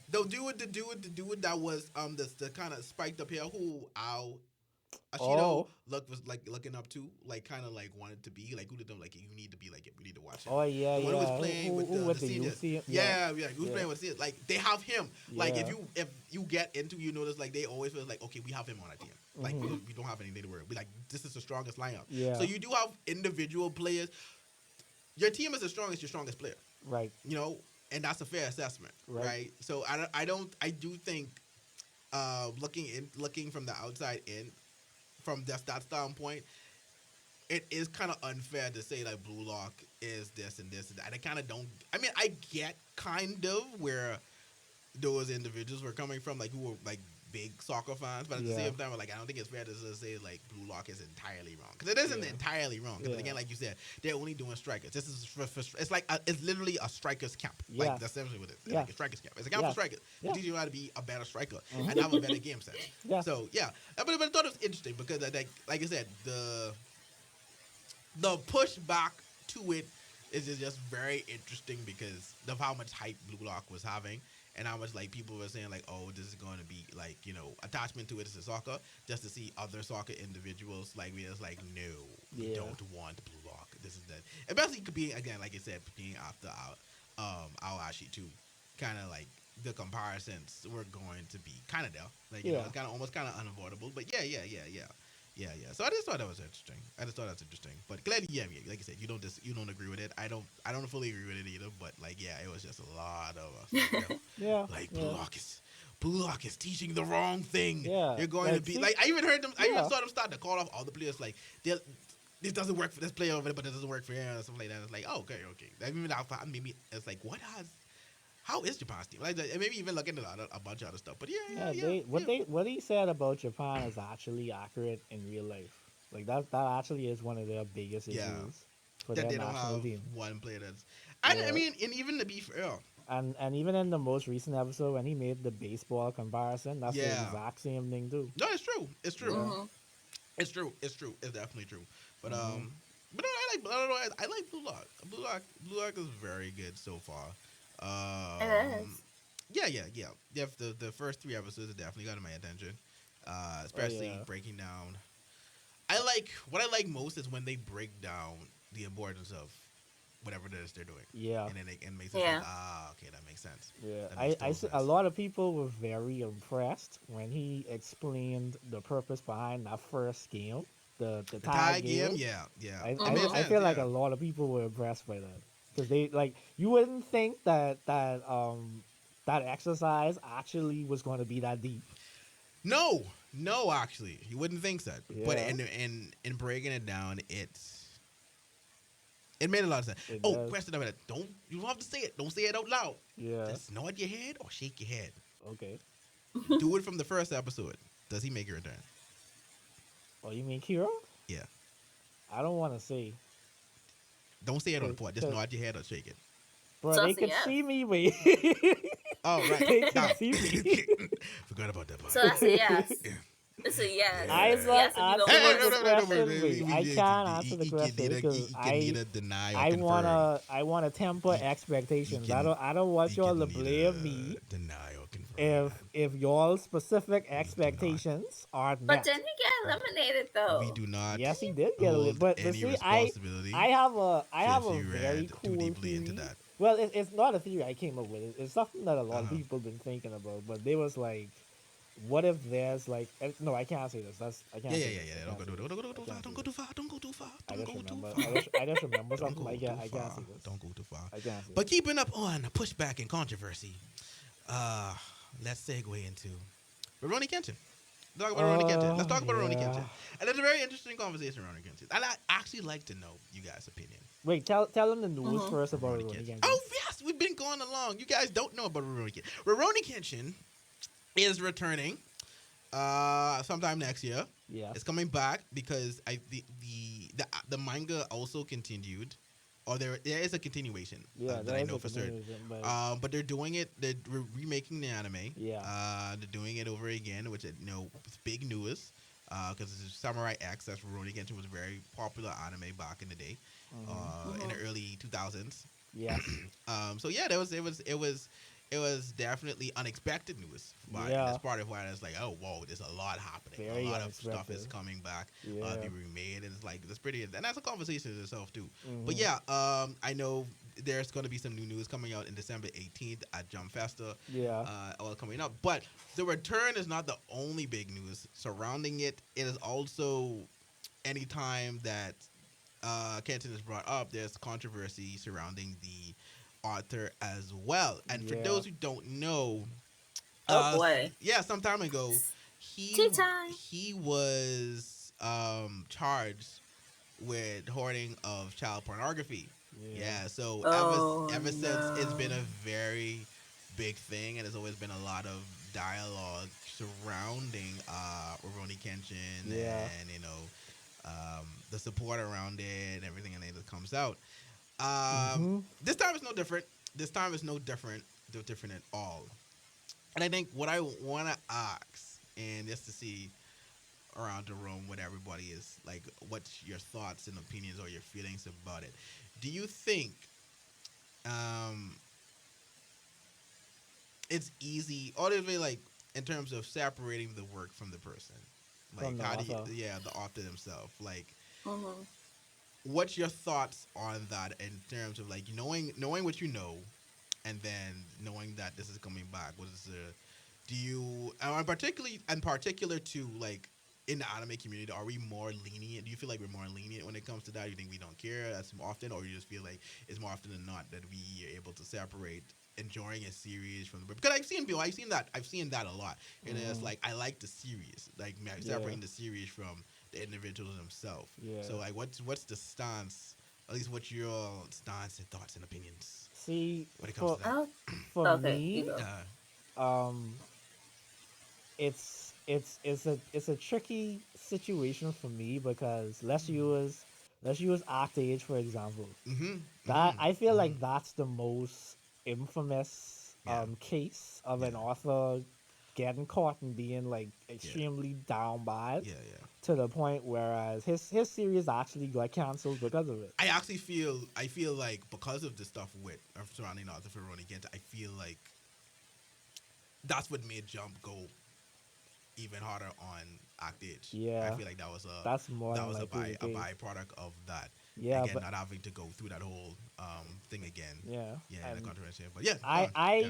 the dude that was the kind of spiked up here who Ashido Oh, was like looking up to, like kind of like wanted to be like, who did them like, you need to be like it, we need to watch him. oh yeah, The one who was yeah. playing with Who the with the seniors. UC? Yeah, Yeah, who's yeah, playing with seniors. Like they have him. Like yeah. if you get into, you notice like they always feel like, okay, we have him on our team. Like Mhm. we don't have anything to worry. We like, this is the strongest lineup. Yeah. So you do have individual players. Your team is as strong as your strongest player. Right, You know, and that's a fair assessment, right. right? So I do think looking from the outside in, from that standpoint, it is kind of unfair to say like Blue Lock is this and this and that. I kind of don't. I mean, I get kind of where those individuals were coming from, like who were like big soccer fans, but at the Yeah. same time, like I don't think it's fair to just say like Blue Lock is entirely wrong, because it isn't Yeah. entirely wrong. Because Yeah. again, like you said, they're only doing strikers. This is it's like it's literally a strikers camp. Yeah. Like that's essentially what it is. It's Yeah. like a strikers camp. It's a camp Yeah. for strikers. Yeah. It teaches you how to be a better striker and have a better game sense. Yeah. So yeah, but I thought it was interesting because like I said, the pushback to it is just very interesting because of how much hype Blue Lock was having, and how much like people were saying like, oh, this is going to be like, you know, attachment to it is a soccer, just to see other soccer individuals like we just like, no, we Yeah. don't want Blue Lock. This is that, especially being, again, like I said, being after our Ashi too, kind of like the comparisons were going to be kind of there, like, you know, Yeah. it's kind of almost kind of unavoidable, but yeah. So I just thought that was interesting. But clearly, yeah, like you said, you don't agree with it. I don't fully agree with it either. But like, yeah, it was just a lot of Yeah. like yeah. Blue Lock is teaching the wrong thing. Yeah, You're going like, to be see- like, I even heard them. I even Yeah. saw them start to call off all the players like, this doesn't work for this player over there, but it doesn't work for him or something like that. It's like, oh, okay. I mean, maybe it's like, how is Japan's team? Like, and maybe even look into a bunch of other stuff. But yeah. What he said about Japan is actually accurate in real life. Like that actually is one of their biggest issues Yeah. for That their they don't national have team. one player that's. I Yeah. mean, and even to be fair, And even in the most recent episode when he made the baseball comparison, that's the Yeah. exact same thing too. no, it's true. It's true. Mm-hmm. It's true. It's true. It's definitely true. But Mhm. but no, I don't know. I like Blue Lock. Blue Lock is very good so far. It is. Yeah. The first 3 episodes have definitely got my attention. Especially yeah. breaking down. What I like most is when they break down the importance of whatever it is they're doing. Yeah. And then it makes it Yeah. think, okay, that makes sense. Yeah, That makes total a sense. lot of people were very impressed when he explained the purpose behind that first game, the The tag tag game, game. yeah, yeah, I, it makes I sense. feel like Yeah. a lot of people were impressed by that because they like you wouldn't think that exercise actually was going to be that deep. No, no, actually, you wouldn't think that. But Yeah, in breaking it down, it made a lot of sense. it Oh, does. question of it. You don't have to say it. Don't say it out loud. Yeah. Just nod your head or shake your head. Okay. Do it from the first episode. Does he make a return? Oh, you mean Kira? Yeah. I don't want to say, Don't say it on the pod. Just cause, nod your head or shake it. bro, So I they say could yes. see me, wait. Oh, right. They can Damn. see me. Forgot about that part. So that's a yes. Yeah. It's a yes. Eyes Yeah. up, Yes, if you answer don't Hey, want no, the no, no, no, question. wait. I can't answer the question because He can neither deny or I confirm. wanna temper He expectations. can- I don't want He y'all can to neither blame me deny or confirm. if y'all specific not. expectations aren't But met. then he get eliminated though. We do not Yes, he did get a hold but any see, responsibility I have if a you very read too cool deeply into theory. that. Well, it's not a theory I came up with. It's something that a lot of Uh-huh. people been thinking about. But they was like, what if there's like no, I can't say this. I can't. Yeah. say this. I Don't can't go say this. too far. I can't Don't say go too this. far. Don't go too far. I Don't just go too remember. far. I just remember Don't something. go I too can't far. say this. Don't go too far. I can't say But this. keeping up on pushback and controversy, let's segue into Rurouni Kenshin. Let's talk about Rurouni Kenshin. Let's talk about Rurouni Yeah. Kenshin. And it's a very interesting conversation around Rurouni Kenshin. And I actually like to know you guys' opinion. Wait, tell them the news Mhm. first about Rurouni Rurouni Kenshin. Kenshin. Oh yes, we've been going along. You guys don't know about Rurouni Kenshin. Rurouni Kenshin is returning sometime next year. Yeah. It's coming back because the manga also continued, or there is a continuation Yeah, that there I is know a for certain. continuation, But they're doing it. They're remaking the anime. Yeah. They're doing it over again, which is big news. Because Samurai X, that's Rurouni Kenshin, was a very popular anime back in the day, in the early 2000s. Yes. So yeah, it was definitely unexpected news. But Yeah. that's part of why it's like, oh whoa, there's a lot happening. Very a lot of stuff unexpected. is coming back, Yeah. be remade, and it's like that's pretty. And that's a conversation in itself too. Mhm. But yeah, I know there's going to be some new news coming out in December 18th at Jump Festa. Yeah. All coming up. But the return is not the only big news surrounding it. It is also anytime that Kenton is brought up, there's controversy surrounding the author as well. And for Yeah. those who don't know, Oh boy. yeah, some time ago, Tea time. he was charged with hoarding of child pornography. Yeah, so Oh, ever since it's no. been a very big thing, and there's always been a lot of dialogue surrounding Rurouni Kenshin, Yeah. and the support around it and everything that comes out. Mhm. This time is no different. This time is no different at all. And I think what I want to ask, and just to see around the room what everybody is like, what's your thoughts and opinions or your feelings about it? Do you think it's easy, or is it like in terms of separating the work from the person? Like From the how do you, author. the author himself, like Mhm. what's your thoughts on that in terms of like knowing what you know, and then knowing that this is coming back? What is the do you in particular to like in the anime community, are we more lenient? Do you feel like we're more lenient when it comes to that? You think we don't care as often, or you just feel like it's more often than not that we are able to separate enjoying a series from the, because I've seen that a lot, and it's like I like the series, like separating the series from the individuals themselves. Yeah. So like, what's the stance? At least what's your stance and thoughts and opinions See, when it comes to that? Oh, for okay. me, You go. it's a tricky situation for me because let's use Act Age for example. That I feel like that's the most infamous Yeah. case of an Yeah. author getting caught and being like extremely down bad Yeah. to the point whereas his series actually got canceled because of it. I actually feel like because of the stuff with surrounding Arthur for Rurouni Kenshin, I feel like that's what made Jump go even harder on Act Age. Yeah. I feel like that was That's more that than was likely the a case. byproduct of that. Yeah, again, but not having to go through that whole thing again. yeah, Yeah, the and controversy. But yeah, go I on. Yeah.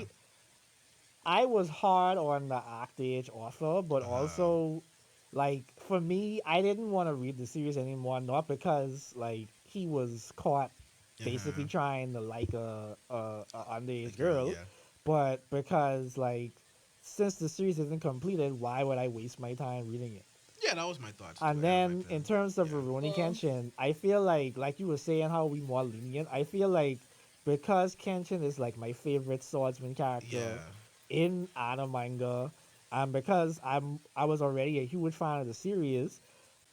I I was hard on the Octage author, but Uh-huh. also like for me, I didn't want to read the series anymore, not because like he was caught basically Uh-huh. trying to like a The underage girl, girl, yeah. but because like since the series isn't completed, why would I waste my time reading it? Yeah, that was my thoughts too. And I was like, then in terms of yeah. Rurouni Mm. Kenshin, I feel like you were saying how we more lenient. I feel like because Kenshin is like my favorite swordsman character Yeah. in anime manga, and because I was already a huge fan of the series,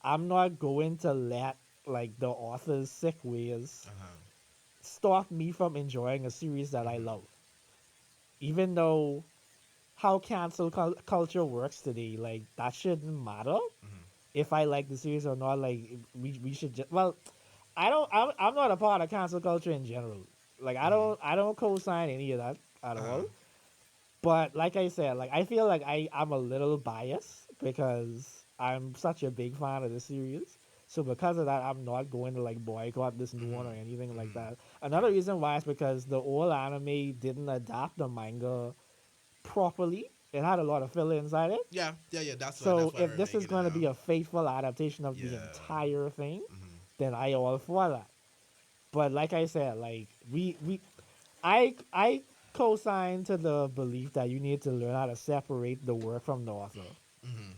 I'm not going to let like the author's sick ways Uh-huh. stop me from enjoying a series that I Mm-hmm. love. Even though how culture works today, like that shouldn't matter Mm-hmm. if I like the series or not. Like we should just well, I'm not a part of cancel culture in general. Like Mm-hmm. I don't co-sign any of that at Uh-huh. all. But like I said, like I feel like I'm a little biased because I'm such a big fan of the series. So because of that, I'm not going to like boycott this new one Mm-hmm. or anything like Mm-hmm. that. Yeah. Another reason why is because the old anime didn't adapt the manga properly. It had a lot of filler inside it. Yeah. Yeah. Yeah. So That's why if they're this is making it going to be now. a faithful adaptation of the Yeah. entire thing, Mm-hmm. then I all for that. But like I said, like I co-sign to the belief that you need to learn how to separate the work from the author Mm-hmm.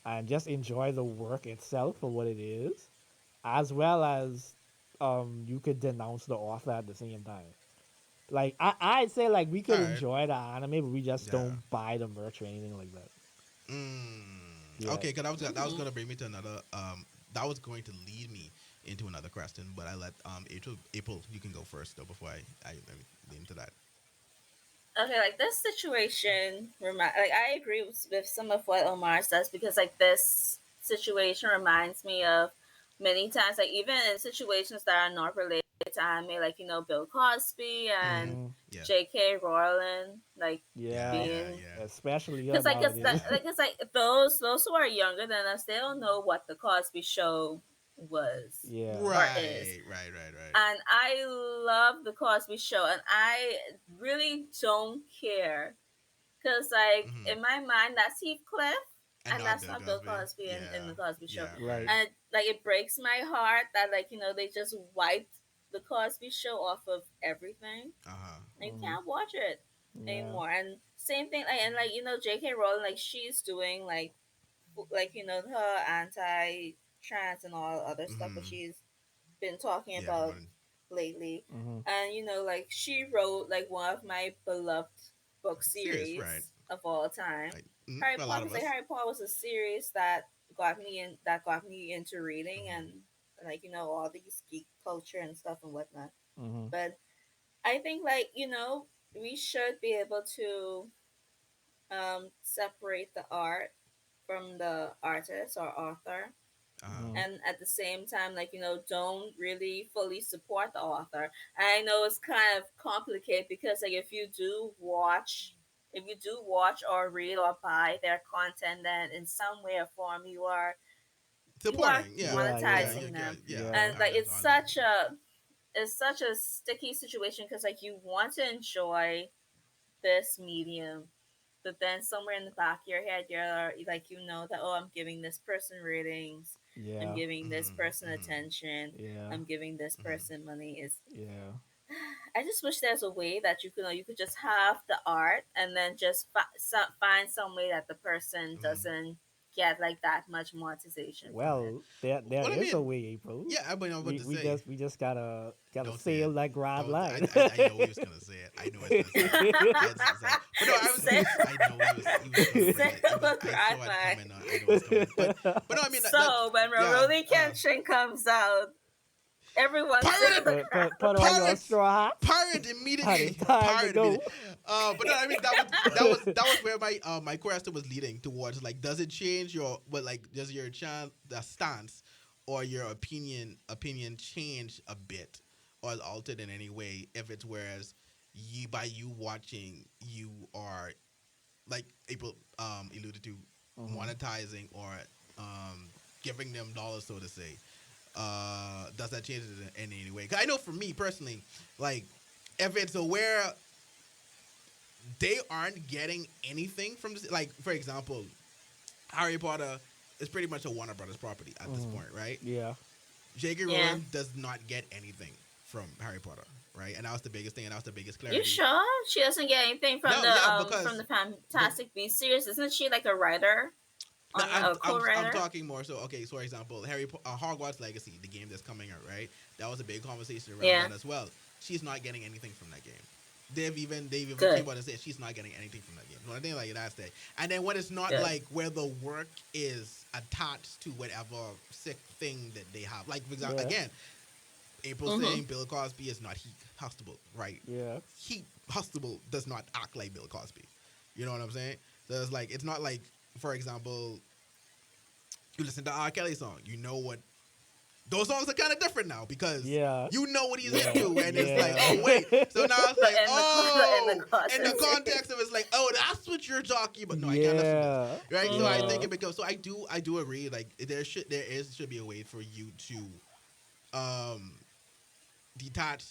and just enjoy the work itself for what it is, as well as you could denounce the author at the same time. Like I'd say like we All could right. enjoy the anime, but we just Yeah. don't buy the merch or anything like that. Yeah. Okay, because that was Mhm. gonna bring me to another that was going to lead me into another question, but I let April you can go first though before I let me lead into that. Okay, like this situation like I agree with some of what Omar says because like this situation reminds me of many times like even in situations that are not related to anime, like Bill Cosby Mm-hmm. and Hmm. Yeah. J.K. Rowling, like Yeah. Yeah. Yeah. being Yeah. Especially because like it's nowadays. that like it's like those who are younger than us, they don't know what the Cosby Show was Yeah. or is. Right. Right. Right. Right. And I love the Cosby Show, and I really don't care because, like, Mm-hmm. in my mind, that's Heathcliff, And and not that's Bill not Bill Cosby. Cosby in Yeah. the Cosby Show. Yeah. Right. Right. And like, it breaks my heart that they just wiped the Cosby Show off of everything. Uh huh. And you Hmm. can't watch it Yeah. anymore. And same thing, like, and like J.K. Rowling, like, she's doing like her anti-trans and all other stuff that Mm-hmm. she's been talking Yeah. about One lately. Hmm. And like she wrote like one of my beloved book serious. Right. series of all time. Like Harry for a Potter, lot of because like us. Harry Potter was a series that got me into reading Mm-hmm. and like all these geek culture and stuff and whatnot. Hmm. But I think like we should be able to separate the art from the artist or author, Uh huh. Hmm. and at the same time like don't really fully support the author. And I know it's kind of complicated because like if you do watch or read or buy their content, then in some way or form you are Supporting. Yeah. Yeah. Yeah. Yeah. Yeah. monetizing Yeah. them. Yeah. Yeah. And like Having all this. it's such a sticky situation because like you want to enjoy this medium, but then somewhere in the back of your head, you're like, that, oh, I'm giving this person ratings, I'm Yeah. giving this Mm-hmm. person Mm-hmm. attention, Yeah. I'm giving this Mm-hmm. person money. Is Yeah. I just wish there's a way that you could just have the art and then just find some way that the person Mm-hmm. doesn't get like that much monetization from it. Well, there Well, I is a mean, way, April. yeah, I mean, I was about We to we say, just we just gotta don't say it. sail that grand Don't. line. I know he was gonna say it. I know he was gonna say it. It's like, but no, I was. Say, I know he was gonna bring say it. It was. I saw it cry. coming. I know it's coming. But no, I mean that's So when yeah. Rurouni Kenshin comes out, everyone say Pirate, the Put on your pirates, straw hats, pirate and it's immediately, time to pirate immediately. go. But no, I mean that was where my question was leading towards. Like, does it change your does your chance the stance or your opinion change a bit or is altered in any way if it's whereas you watching you are like April alluded to Hmm. monetizing or giving them dollars so to say does that change it in any way? Because I know for me personally, like if it's aware they aren't getting anything from this, like for example, Harry Potter is pretty much a Warner Brothers property at this point, right? Yeah. J.K. Yeah. Rowling does not get anything from Harry Potter, right? And that was the biggest thing, and that was the biggest clarity. You sure she doesn't get anything from because from the Fantastic Beasts series? Isn't she like a writer? No, A co-writer? I'm talking more so. Okay, so for example, Hogwarts Legacy, the game that's coming out, right? That was a big conversation around that as well. She's not getting anything from that game. They've even Good. came out and said she's not getting anything from that game. So I think like that's that. And then when it's not Good. like where the work is attached to whatever sick thing that they have, like for example, again, April saying Bill Cosby is not Heat Hustable, right? Yeah. Heat Hustable does not act like Bill Cosby. You know what I'm saying? So it's like it's not like, for example, you listen to R. Kelly song, you know what. Those songs are kind of different now because you know what he's into, and it's like, oh wait. So now it's like, in the context of it's like, oh, that's what you're talking about. No, I can't listen to this, right? So I think it becomes. So I do agree. Like there should be a way for you to detach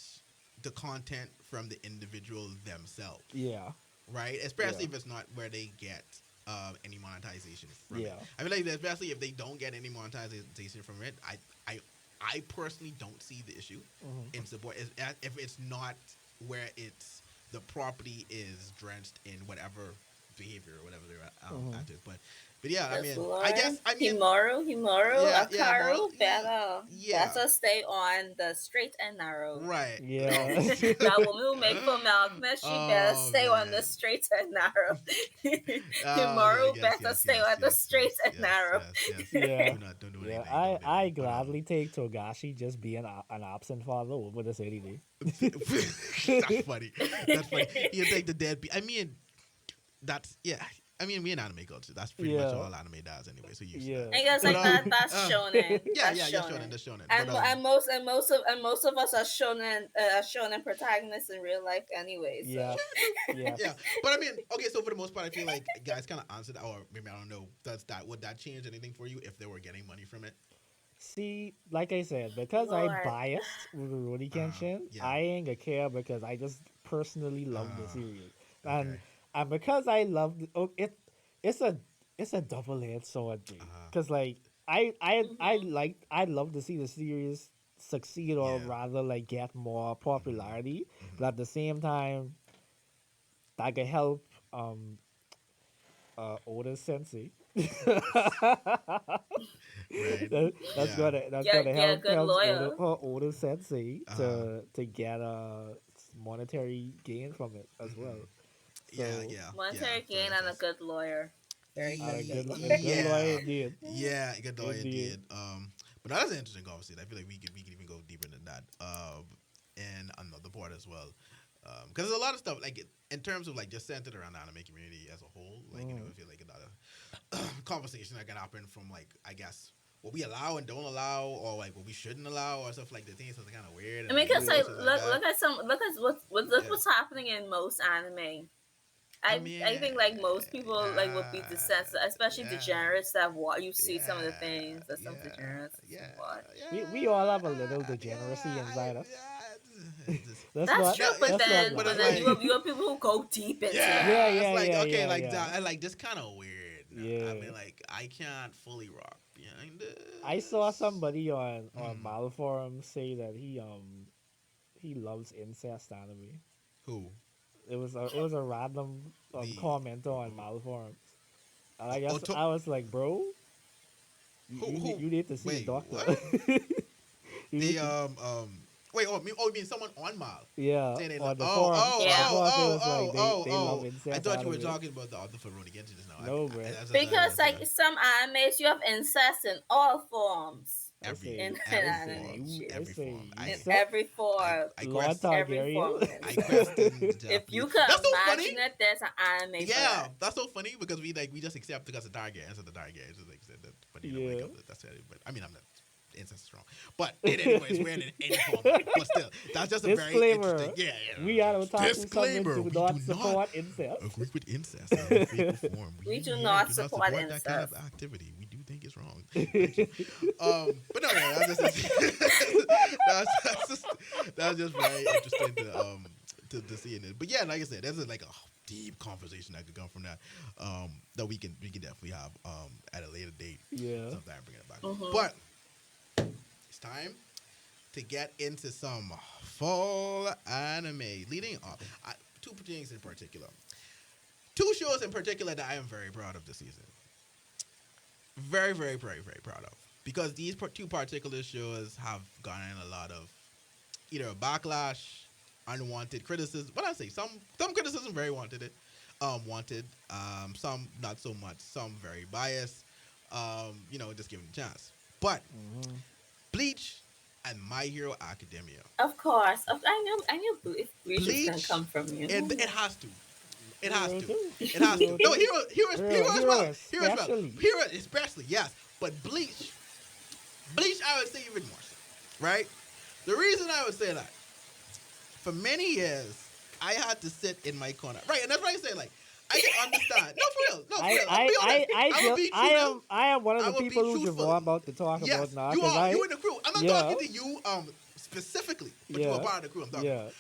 the content from the individual themselves. Yeah. Right, especially if it's not where they get any monetization from it. I feel like especially if they don't get any monetization from it, I personally don't see the issue in support. If it's not where it's the property is drenched in whatever behavior or whatever they're at it. But yeah, I mean, Himuro, Akaru, better better stay on the straight and narrow. Right. Yeah. That woman who make for Malcolm, she better stay on the straight and narrow. Himuro better stay on the straight and narrow. Yeah. Don't do anything. I gladly take Togashi just being an absent father over this anything. That's funny. That's funny. You take the dead. I mean, that's I mean, we're an anime culture. That's pretty much all anime does anyway. So you I guess like that's shonen. That's shonen. That's shonen. And most of us are shonen protagonists in real life, anyways. Yeah. Yeah. But I mean, okay. So for the most part, I feel like guys kind of answered, or maybe I don't know. Would that change anything for you if they were getting money from it? See, like I said, because I'm biased with Rurouni Kenshin, I ain't gonna care because I just personally love the series, and because I love it, it's a double-edged sword thing. Because like I'd love to see the series succeed or rather like get more popularity, but at the same time, that could help Oda Sensei. That's gonna help Oda Sensei to get a monetary gain from it as well. Monetary gain and a good lawyer. Very good. Good lawyer indeed. Yeah, good lawyer indeed. But that's an interesting conversation. I feel like we could even go deeper than that. And another part as well. Because there's a lot of stuff like in terms of like just centered around the anime community as a whole. Like you know, I feel like another conversation that can happen from like I guess what we allow and don't allow, or like what we shouldn't allow, or stuff like that. Things are kind of weird. I mean, because like look at what's happening in most anime. I think like most people like would be desensitized, especially degenerates that you see some of the things that some degenerates watch. We all have a little degeneracy inside us. That's true, but then you have people who go deep into it. That, like this kind of weird. I mean, like I can't fully rock behind it. I saw somebody on Malforum say that he loves incest anime. Who? It was a random comment on Malforums. And I guess I was like, bro, you need to see a doctor. Wait, you mean someone on Mal? Yeah, saying on the forum. They love incest. I thought you were talking about the other for Rurouni Kenshin just now. No, bro. Because like some animes, you have incest in all forms. Every form. Every form. Lord Targaryen. If you could imagine it, there's an anime. Yeah, that's so funny because we just accept because the Targaryen answer the Targaryen. It's just like that, but you know, that's it. But I mean, I'm not incest is wrong. But anyways, we're in any form. But still, that's just a very interesting. Yeah. We are Otaku Summit do not support incest. Agree with incest in any form. We do not support incest. That kind of activity. We do things think it's wrong. But no, yeah, that's just very interesting to see in it. But yeah, like I said, there's like a deep conversation that could come from that that we can definitely have at a later date. Yeah. Sometime bring it back. But it's time to get into some fall anime. Leading up, two things in particular. Two shows in particular that I am very proud of this season. Very, very, very, very proud of. Because these two particular shows have gotten a lot of either backlash, unwanted criticism. Well, I say some criticism very wanted. Some not so much. Some very biased. Just give it a chance. But Bleach and My Hero Academia. Of course. I knew Bleach was going to come from you. It has to. It has to. It has to. No, Hero as well. Hero especially, yes. But Bleach, I would say even more so, right? The reason I would say that, for many years, I had to sit in my corner. Right, and that's why I say, like, I can understand. No, for real. I'll be honest. I am one of the people who Javon about to talk about now. You in the crew. I'm not talking to you specifically, but you're a part of the crew I'm talking about.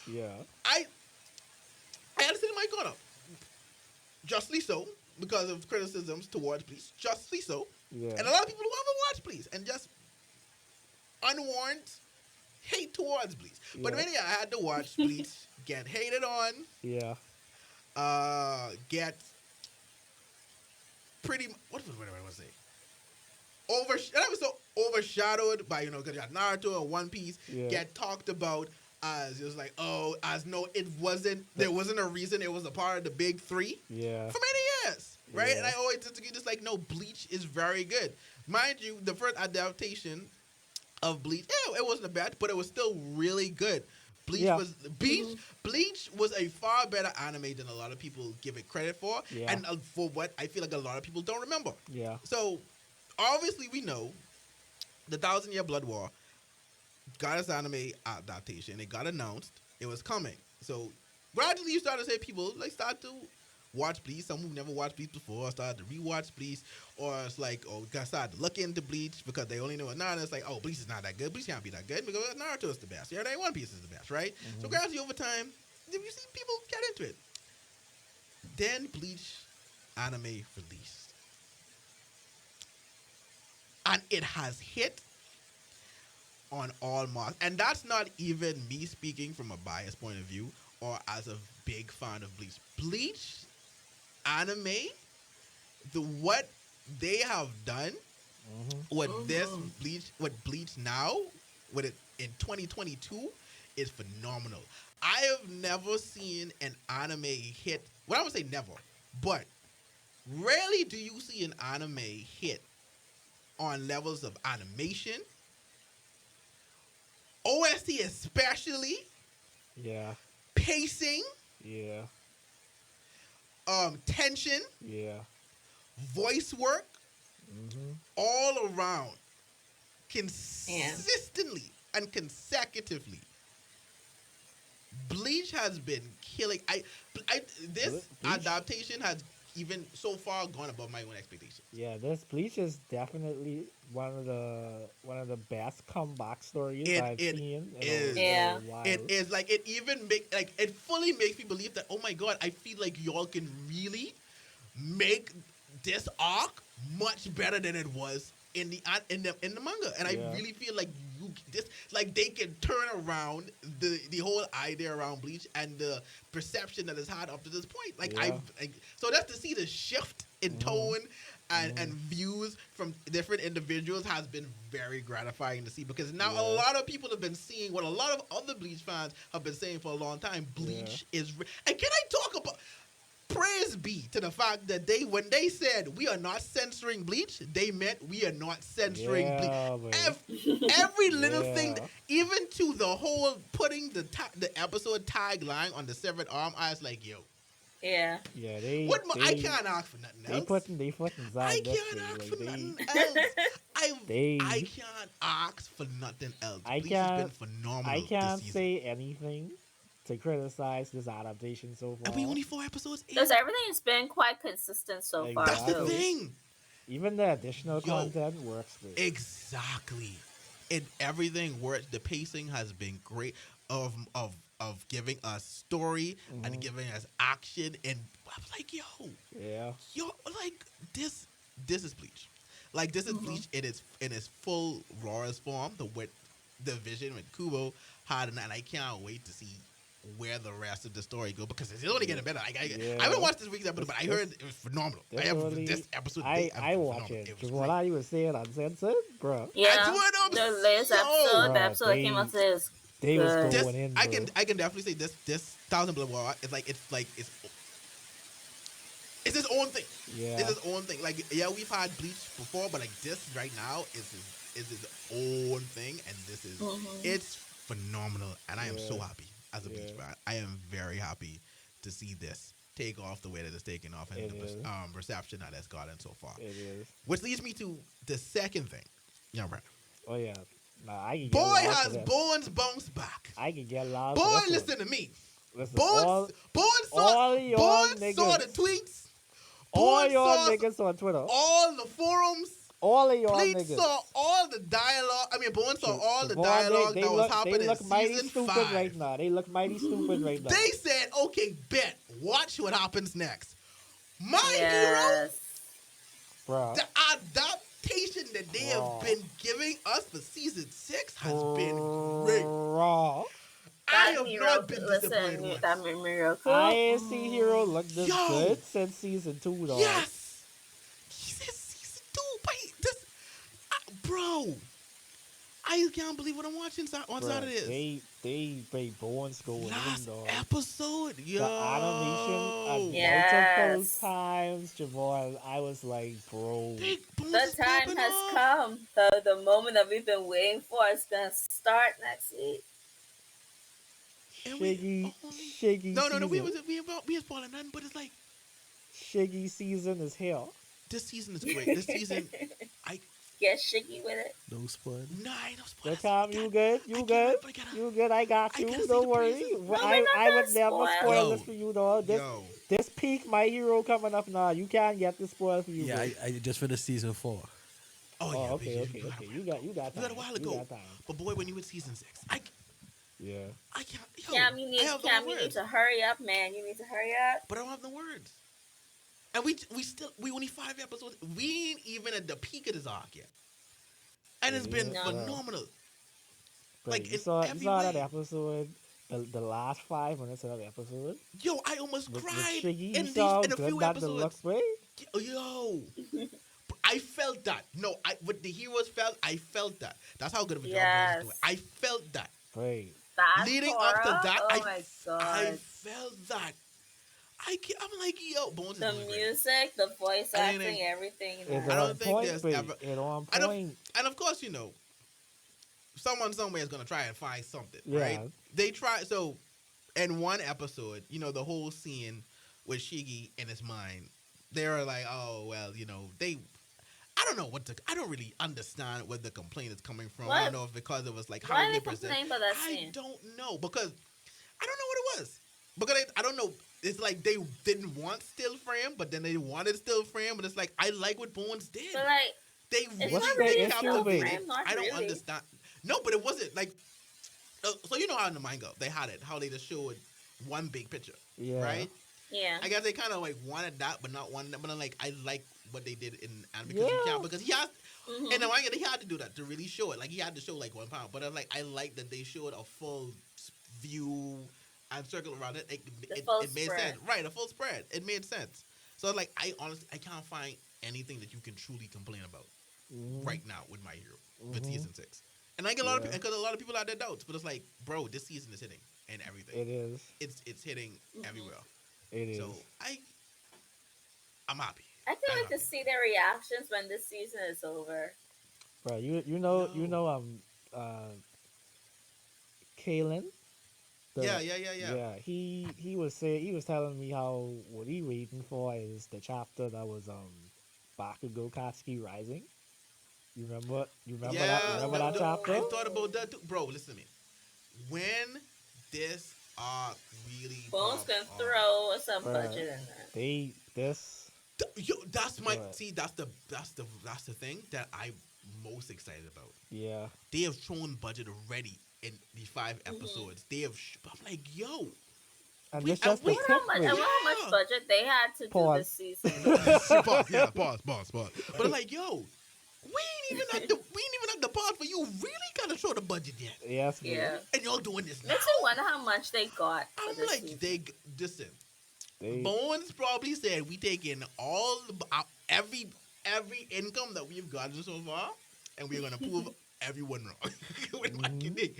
I had to sit in my corner. Justly so, because of criticisms towards Bleach. Justly so. Yeah. And a lot of people who haven't watched Bleach and just unwarranted hate towards Bleach. But anyway, I had to watch Bleach get hated on. Yeah. Get pretty. What was I say? Overshadowed by because you had Naruto and One Piece. Yeah. Get talked about as it was like, it wasn't. There wasn't a reason it was a part of the big three. Yeah. For many years, right? Yeah. And I always just like, no, Bleach is very good. Mind you, the first adaptation of Bleach, it wasn't bad, but it was still really good. Bleach was a far better anime than a lot of people give it credit for, and for what I feel like a lot of people don't remember. Yeah. So obviously we know the 1,000-Year Blood War got its anime adaptation. It got announced. It was coming. So gradually you start to say people start to watch Bleach. Some who never watched Bleach before started to rewatch Bleach, or it's like, started to look into Bleach because they only know it now. And it's like, Bleach is not that good. Bleach can't be that good because Naruto is the best. One Piece is the best, right? Mm-hmm. So gradually over time, you see people get into it. Then Bleach anime released, and it has hit on all marks. And that's not even me speaking from a biased point of view or as a big fan of Bleach. Bleach anime, what they have done with Bleach now, with it in 2022, is phenomenal. I have never seen an anime hit. Well, I would say never, but rarely do you see an anime hit on levels of animation, OST especially, pacing, tension, voice work, all around, consistently and consecutively. Bleach has been killing. This adaptation has even so far gone above my own expectations. Yeah, this Bleach is definitely one of the best comeback stories I've seen. It is like it even it fully makes me believe that, oh my god, I feel like y'all can really make this arc much better than it was in the manga, and I really feel like they can turn around the whole idea around Bleach and the perception that it's had up to this point. So that's to see the shift in tone and views from different individuals has been very gratifying to see, because now a lot of people have been seeing what a lot of other Bleach fans have been saying for a long time. Bleach is, and can I talk about? Praise be to the fact that when they said we are not censoring Bleach, they meant we are not censoring Bleach. Every little thing, even to the whole putting the episode tagline on the severed arm, I was like, yo. Yeah. Yeah, I can't ask for nothing else. They putting I can't ask for nothing else. I can't ask for nothing else. Bleach has been phenomenal. I can't say anything to criticize this adaptation so far. And we only 4 episodes in. Because everything has been quite consistent so far. That's the thing. Even the additional Yo, content works great. exactly. And everything works. The pacing has been great of giving us story and giving us action. And I'm like, Yeah. yo, like this is Bleach. Like this is Bleach in its full rawest form. The vision with Kubo had, and I can't wait to see where the rest of the story go because it's only getting better. Like, I haven't watched this week's episode, but I heard it was phenomenal. This episode, I watch phenomenal. it. It was Because great. what I was saying uncensored, bro. Yeah, I do the latest yo. episode, the Bruh, episode that came out today is they was good. going in, bro. I can definitely say this Thousand Blood War it's his own thing. Yeah. It's his own thing. Like, yeah, we've had Bleach before, but like this right now is his own thing, and this is it's phenomenal, and I am so happy as a Bleach fan. I am very happy to see this take off the way that it's taken off, and the reception that it's gotten so far. It is. Which leads me to the second thing. Yeah, right. Oh yeah. Nah, I can get Boy lost has for this. Bones bounced back. I can get lost. Boy, for this listen to me. Listen, Bones all y'all saw the niggas. tweets. all Bones y'all saw niggas on Twitter. all the forums. All of y'all Bleach niggas. saw all the dialogue. I mean, Bones saw all the Boy, dialogue they that was look, happening they look in mighty season stupid 5. right now. They look mighty stupid right now. They said, "Okay, bet. Watch what happens next." My Yes. Bro. hero, the adaptation that they have been giving us for season 6 has been great. Raw. I have not been disappointed once. That miracle. I ain't see Hero look this Yo. good since season 2, though. Yes, he said season 2, but bro, I can't believe what I'm watching on Bruh, Saturdays. they made Bones go in, Last dog. episode, yo. The animation Yes. multiple times, Javon. I was like, bro. Big Bones The is time popping has off. come. The moment that we've been waiting for is gonna start next week. And we Shiggy No, season. we ain't spoiling nothing, but it's like Shiggy season is here. this season is great. This season, Get shiggy with it. No spud. no, I ain't no spoilers. The time you good, I you can't, good, but I gotta- you good. I got I you. gotta see Don't the worry. praises. No, we're not I would gonna never spoil. spoil Yo. this for you, dog. Yo, This peak, my hero coming up now. You can't get this spoil for you. Yeah, bro. I just finished season 4. oh yeah, okay. you got You got you time. got a while You ago. got time. But boy, when you hit season 6, Yeah. I can't. Yo, Cam, you I need have no Cam, you words. need to hurry up, man. You need to hurry up. But I don't have the words. And we only 5 episodes. We ain't even at the peak of this arc yet. And it's been No. phenomenal. But Like, you in saw every that way. episode, the last 5 minutes of that episode. Yo, I almost With cried Shiggy, in you saw how a good few that the episodes. looks way. Yo, I felt that. No, what the heroes felt, I felt that. That's how good of a job Yes. Bones is doing. I felt that. Wait. That Leading Cora, up to that, oh my god. I felt that. I'm like, yo, Bones The is doing great. music, the voice I mean, acting, everything. It's I don't on think point, there's babe. ever- It's on I don't- point. And of course, someone somewhere is gonna try and find something, Yeah. right? They try. So, in one episode, the whole scene with Shiggy in his mind, they were like, oh well, they. I don't know I don't really understand where the complaint is coming from. I What? don't know if because it was like how Why they they present. complain about that I scene? don't know because I don't know what it was. Because I don't know. It's like they didn't want still frame, but then they wanted still frame. But it's like I like what Bones did. But like, They it's really, not not really really issue, still babe? frame, not I don't really. understand. No, but it wasn't like. So you know how in the manga they had it, how they just showed one big picture, Yeah. right? Yeah. I guess they kind of like wanted that, but not one. But I'm like, I like what they did in anime because you Yeah. can't because he has Mhm. in the manga they had to do that to really show it. Like he had to show like one pound, but I'm like, I like that they showed a full view and circle around it. full It made spread. sense, right? A full spread. It made sense. So like, I honestly I can't find anything that you can truly complain about Mhm. right now with My Hero with Mhm. season 6. And I get a lot of Yeah. because a lot of people have their doubts, but it's like, bro, this season is hitting and everything. It is. It's hitting Mhm. everywhere. It is. So I'm happy. I can't wait to see their reactions when this season is over. Bro, you No. know Kalen. Yeah. He was telling me how what he waiting for is the chapter that was Bakugo Katsuki Rising. You remember that chapter? I thought about that too. Bro, listen to me. When this arc really Bones pops can off, throw some Bruh. budget in there. This That's my Right. see. That's the thing that I'm most excited about. Yeah. They have shown budget already in the 5 episodes. They have. I'm like, yo, And we this just I the we wonder tip how much. I rate. wonder how much yeah. budget they had to do this Pause. season. pause. Yeah, pause. But I'm like, yo, we ain't even at the part where you really gotta show the budget yet, Yes, bro. Yeah, and y'all doing this now. makes me wonder how much they got for I'm this like, season. listen. They, Bones probably said we taking all every income that we've gotten so far, and we're gonna prove everyone wrong. We're not kidding.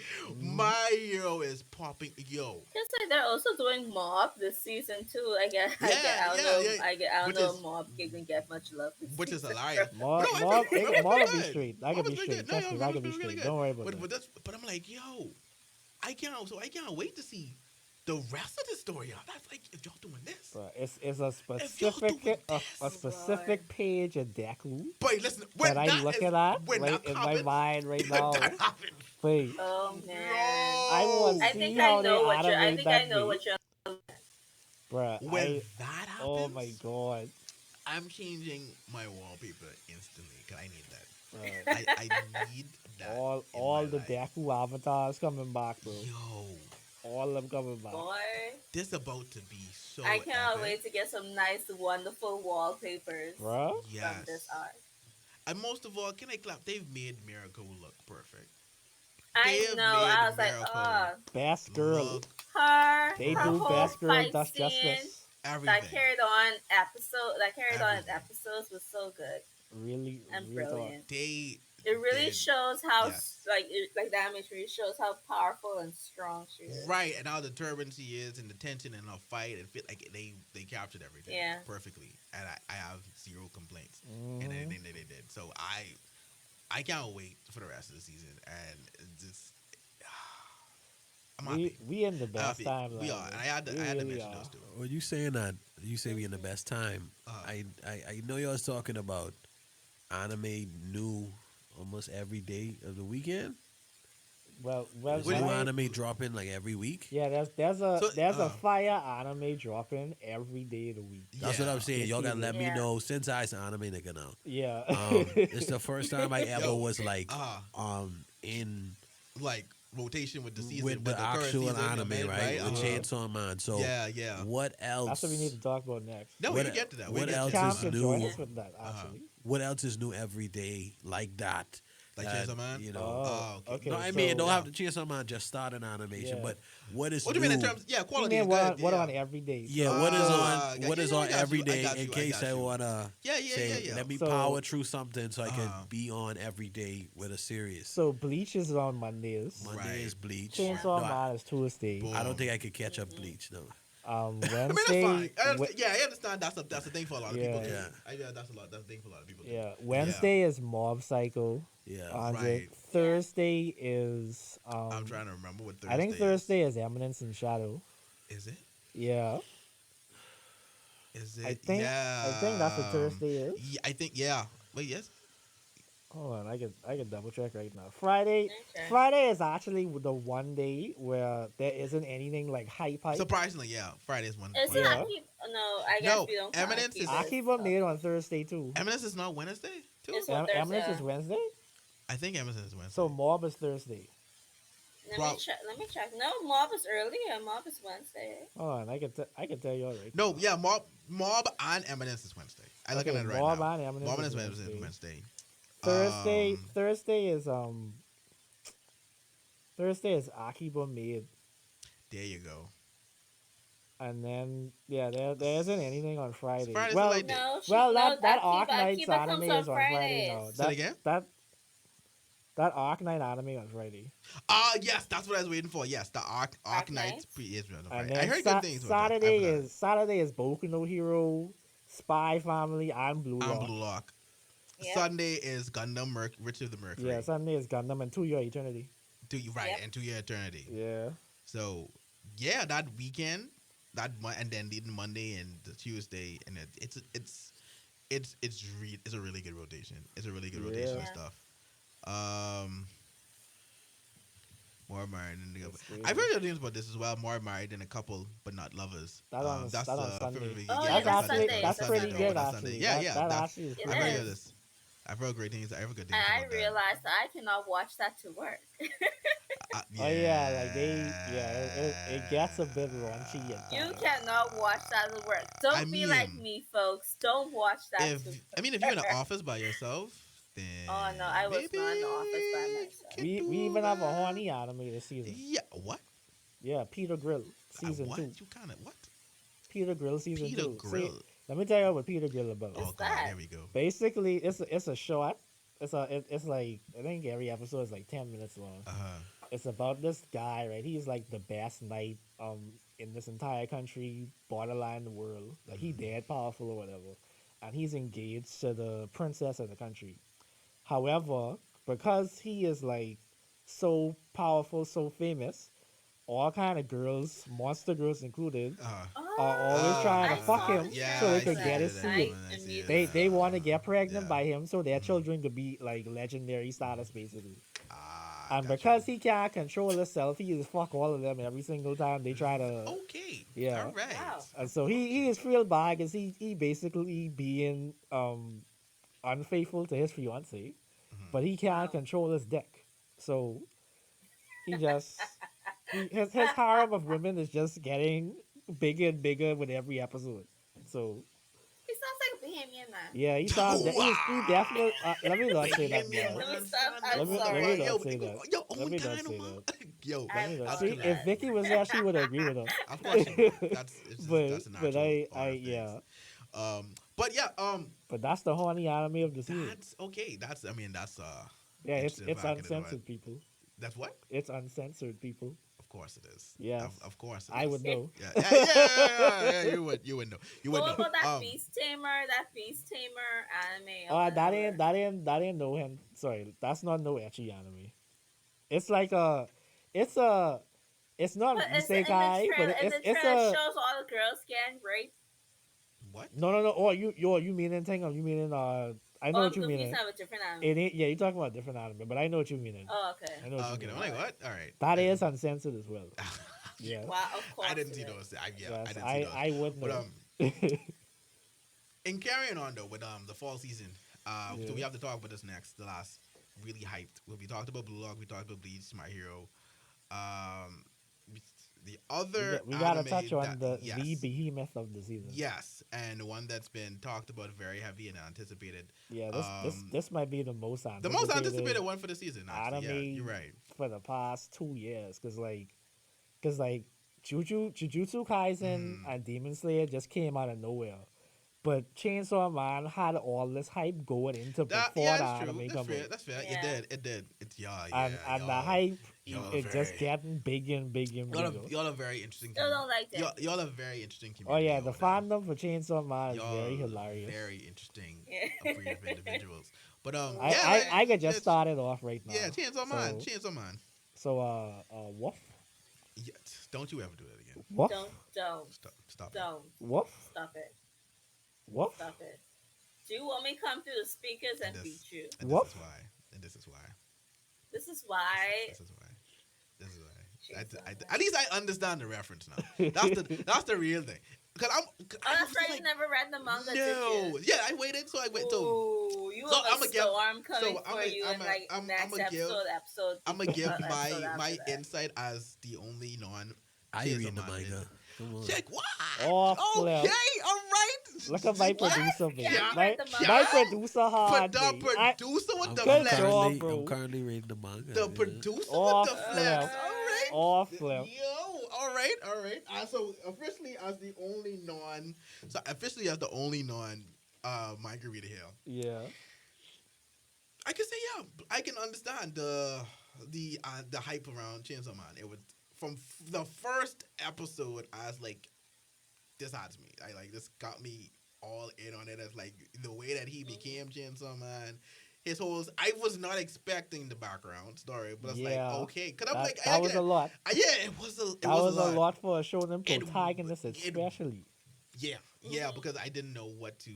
My hero is popping. Yo, Just like they're also doing Mob this season too. I get. I Yeah, don't yeah, know. yeah. I don't Which know. is- if Mob didn't get much love. This which is season. hilarious. Mob, No, Mob, it was Mob will be good. straight. I can Mob be was really straight. good. No, Trust me, Mob I can be was really straight. good. Don't worry about But that. but I'm like, yo, I can't wait to see the rest of the story. That's like, if y'all doing this. But it's a If y'all doing specific a this. specific page in Deku But listen, when that I'm looking at when right that in my happens, mind right now. that happens. Please, Oh man. I want I to think see how I they know what you're. I animate think I that know me. what you're. Bruh, When that happens, oh my god. I'm changing my wallpaper instantly because I need that. Bruh. I need that. all in the my life. Deku avatars coming back, bro. Yo, All of them coming back. Boy, this about to be so. I cannot epic. wait to get some nice, wonderful wallpapers Bruh. from Yes. this art. And most of all, can I clap? They've made Miracle look perfect. I have know. I made was like, Miracle oh, Best girl. Look her. They her do whole best girl fight does scene justice. everything. that carried on Everything. episodes was so good Really, and real talk. brilliant. They It really did- shows how yes. like the animation really shows how powerful and strong she is. right and how determined she is and the tension in her fight and feel like they captured everything Yeah. perfectly, and I have zero complaints. Mhm. And everything that they did. So I can't wait for the rest of the season, and it's just I'm happy. We in the I'm best happy. time. We are, and I had to mention are. those two. Well, you saying that? You say we in the best time. I know y'all was talking about anime new almost every day of the weekend. Well, There's Wait, new I- anime dropping like every week. yeah. There's a So, fire anime dropping every day of the week. That's what I'm saying. Y'all gotta let me Yeah. know since I's an anime nigga now. Yeah. It's the first time I ever Yo, was like in Like rotation with the season with the current actual season, anime, man, right? With Uh-huh. Chainsaw Man. So Yeah. what else? That's what we need to talk about next. No, What- we can get to that. what We can else get to is Camp can that. new? join us with that actually. What else is new every day like that? Like that, Chainsaw Man? You know. Oh, okay. No, I so- mean, don't have to Chainsaw Man just start an animation, Yeah. but what is What do new? you mean in terms? Yeah, You quality. mean Is what, good. what yeah. on every day? Yeah, what is Ah, on what yeah, is yeah, on I got every you, I day got in you, I case got I you. wanna Yeah, say yeah. let me So- power through something so I Uh-huh. can be on every day with a series. So Bleach is on Mondays. Monday Right. is Bleach. Chainsaw No, Man is Tuesday. Boom. I don't think I could catch up Bleach though. I mean, that's Wednesday. fine. I understand. That's a thing for a lot of people. Yeah. Too. That's a thing for a lot of people. Too. Yeah, Wednesday is Mob Psycho. Yeah. 100. Right. Thursday is I'm trying to remember what Thursday. I think Thursday is Eminence and Shadow. is. It? Yeah, Is it? I think that's what Thursday is. Yeah, I think. Yeah. Wait. Yes. Hold on, I can double check right now. Friday Okay. Friday is actually the one day where there isn't anything like hype. Surprisingly, yeah. Friday's one. Is one it Yeah. day. No, I guess No, we don't. count Eminence is- Akiba made on Thursday too. Eminence is not Wednesday too. It's on Eminence Thursday. is Wednesday, I think Eminence is Wednesday. so Mob is Thursday. Let me check. No, Mob is early and Mob is Wednesday. Hold on, I can tell you all right. No, yeah. Mob and Eminence is Wednesday. I'm looking Okay, at it right Mob now. and Eminence Mob and is Eminence is Wednesday. Wednesday. Thursday is Akiba made. There you go. And then there isn't anything on Friday. Friday's well, like- No, that Akiba- Arc Knight's Akiba comes anime is on Friday now. Fridays. Say it again? That Arc Knight anime on Friday. Yes, that's what I was waiting for. Yes, the Arc Arc Knight Knight? is on And Friday. then I heard good things. about that. Saturday is Boku no Hero, Spy Family, and Blue I'm Lock. Blue Lock. Yep. Sunday is Gundam Richard the Mercury. Yeah, Sunday is Gundam and 2 Year Eternity. Right, Yep. and 2 Year Eternity. Yeah. So yeah, that weekend, and then the Monday and the Tuesday, and it's a really good rotation. It's a really good rotation of Yeah. stuff. More married than the couple. That's crazy. I've heard other things about this as well. More married than a couple, but not lovers. That on That's that on Sunday. Oh, yeah, yeah, That's that's actually Sunday. that's That's pretty Sunday. good That's actually. Sunday. Yeah, That that's. actually is It I've pretty heard is. this. I've heard great things. I've heard good And things I about that. realized that I cannot watch that to work. Oh yeah, like it gets a bit raunchy at You times. cannot watch that to work. Don't I be like mean, me, folks. Don't watch that If to if you're in the office by yourself, then Oh, no, I was maybe not in the office by you myself. can We do even have a that. horny anime this season. Yeah, what? Yeah, Peter Grill season What? 2. You kind of what? Peter Grill season Peter 2. See, Grill. let me tell you what Peter Grill about. Oh What's god, that? here we go. Basically, it's a short. It's like I think every episode is like 10 minutes long. It's about this guy, right? He's like the best knight in this entire country, borderline the world. Like he dead powerful or whatever, and he's engaged to the princess of the country. However, because he is like so powerful, so famous, all kind of girls, monster girls included, are always trying to I fuck saw him this yeah, so they I could see get that. his I seed. see that. They want to get pregnant Yeah. by him so their children could be like legendary status basically. And Gotcha. because he can't control himself, he just fuck all of them every single time they try to. Okay. Yeah. All right. Wow. And so he is real bad because he basically being unfaithful to his fiance, but he can't Wow. control his dick. So he just his harem of women is just getting bigger and bigger with every episode. So He sounds like a Bahamian man. yeah, he sounds he definitely. Let me not say that. Yeah, Now. Let me stop. I'm Let me sorry. not say that. Yo, Let me not kind say of that. Yo, Let me I'm not. that's See, sorry. if Vicky was there, she would agree with him. Of course, you would. That's it's just, But that's a but natural I order of things. yeah. But yeah, But that's the horny anime of the season. that's okay. That's Yeah, it's interesting fact in it, uncensored, people. That's what? It's uncensored, people. Of course it is. Yes. Of course it I is. would know. Yeah. You would know. You would What know. about that Beast Tamer anime? Oh, or that whatever? ain't no hen. Sorry, that's not no ecchi anime. It's like it's not But it's isekai, but it's a shows all the girls getting raped. What? no. Oh, you mean in Tango? You mean in I know Oh, I'm what you mean. confused now with different anime. It ain't, yeah, you're talking about different anime, but I know what you mean. Oh, okay. I know what you Okay. mean. I'm like, what? All right. That is uncensored as well. Yeah. Wow, of course. I didn't it see is. those. I Yes, didn't see those. I would But know. in carrying on though with the fall season, so Yeah. we have to talk about this next. The last really hyped. We talked about Blue Lock. We talked about Bleach, My Hero. The other we gotta anime touch on that- the behemoth of the season. Yes, and the one that's been talked about very heavy and anticipated. Yeah, this might be the most anticipated. The most anticipated one for the season. Actually. Anime Yeah, you're right. for the past 2 years, cause Jujutsu Kaisen and Demon Slayer just came out of nowhere, but Chainsaw Man had all this hype going into before the That's anime true. come That's fair. out. That's fair. Yeah. It did. It's And the hype y'all is just very- getting bigger and bigger and bigger. Y'all are very interesting. Still don't like that. Y'all are very interesting. Oh yeah, community the over there. fandom for Chainsaw Man is Y'all very are hilarious. Very interesting Yeah. breed of individuals. But I could just start it off right now. Yeah, Chainsaw Man. So, Chainsaw Man. Woof, Yeah, don't you ever do that again. woof, Don't, Stop. don't. woof, Stop it. woof. Stop it. Do you want me to come through the speakers and beat you? And Whoop. this is why. And this is why. This is why. This is why. This is why. Chainsaw At least I understand the reference now. That's the real thing. Because Oh, that's right. You never read the manga, did no. you? Yeah, I waited. So I wait. So Ooh, you so have I'ma a give- storm coming so for you in like next I'ma give- episode. I'm gonna give episode my after that. insight as the only non. I Chainsaw read the Man manga. Come on. Check what? Oh, Okay, flip. all right. Look at my What? producer, man. Yeah, My, read the manga. my producer But hard. the me. I- producer with I'm, the Good flex. job. currently, bro. I'm currently reading the manga. The man. producer Oh, with the flex. flip. All right. Off flip. Yo, all right. So officially as the only non manga reader here, Yeah. I can say I can understand the hype around Chainsaw Man. It was from the first episode. I was like, this has me. This got me all in on it. As like the way that he became Chainsaw Man. His whole, I was not expecting the background story, but it's Yeah. like okay, because I'm That, like, that was a lot. yeah, it was a That was a lot. lot for a shonen It- protagonist, it- especially. Yeah, because I didn't know what to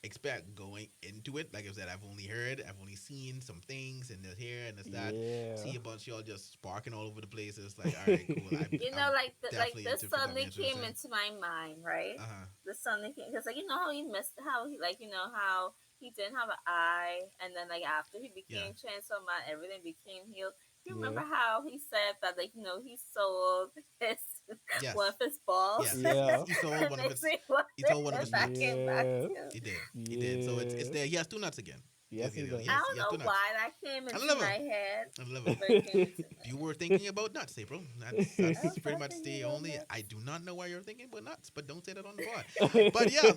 expect going into it. Like I said, I've only seen some things and this here and this that. Yeah. See a bunch of y'all just sparking all over the place. It's like, all right, cool. You know, I'm like definitely this suddenly definitely came interested. into my mind, right? Uh huh. The suddenly came because, like, you know how he missed, how he, like, you know how he didn't have an eye, and then, like, after he Yeah. became Chainsaw Man, everything became healed. You Yeah. remember how he said that, like, you know, he sold his one Yes. of his balls, Yes. Yeah. He sold and one of makes his. me wonder He told one of if his that nuts. came back Yeah. too. He did. He did. So it's Yeah. there. He has two nuts again. Yes, he does. I He don't has two know nuts. why that came I into love my him. head, I love him. but it came into my You head. were thinking about nuts, April. I That's was pretty not much thinking the about only. I nuts. do not know why you're thinking about nuts, but don't say that on the pod. But yeah,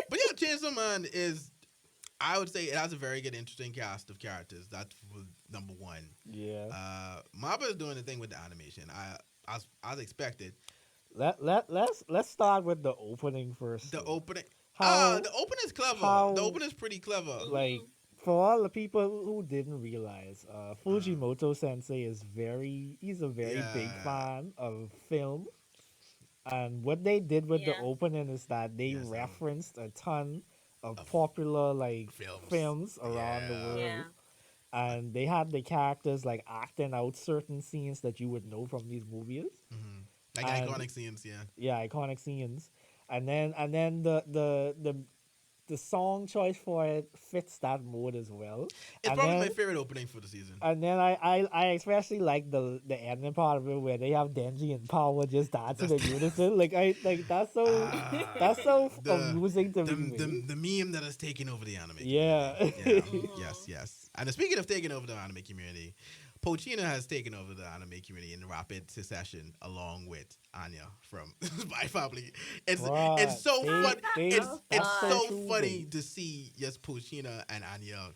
but yeah, Chainsaw Man is. I would say it has a very good, interesting cast of characters. That's number one. Yeah. Mappa is doing the thing with the animation. As expected. Let's start with the opening first. The Though. opening. How The opening is clever. The how opening is pretty clever. like Mhm. for all the people who didn't realize, Uh, Fujimoto Sensei he's a very big yeah. fan of film. And what they did with the Yeah. opening is that they Yes. referenced a ton of Of popular like films. films around the Yeah. Yeah. world. And they had the characters like acting out certain scenes that you would know from these movies. Hmm. Like And iconic scenes. Yeah. yeah, iconic scenes. And then the song choice for it fits that mode as well. It's And probably my then favorite opening for the season. and then I especially like the ending part of it where they have Denji and Power just dancing That's in unison. Like that's so the amusing to the, me. Man. the meme that has taken over the anime Yeah. community. Yeah. Mhm. Yes. And speaking of taking over the anime community, Pochino has taken over the anime community in rapid succession, along with Anya from Spy Family. Bruh, It's so fun. Oh, It's God. so true, funny man. to see yes Pochino and Anya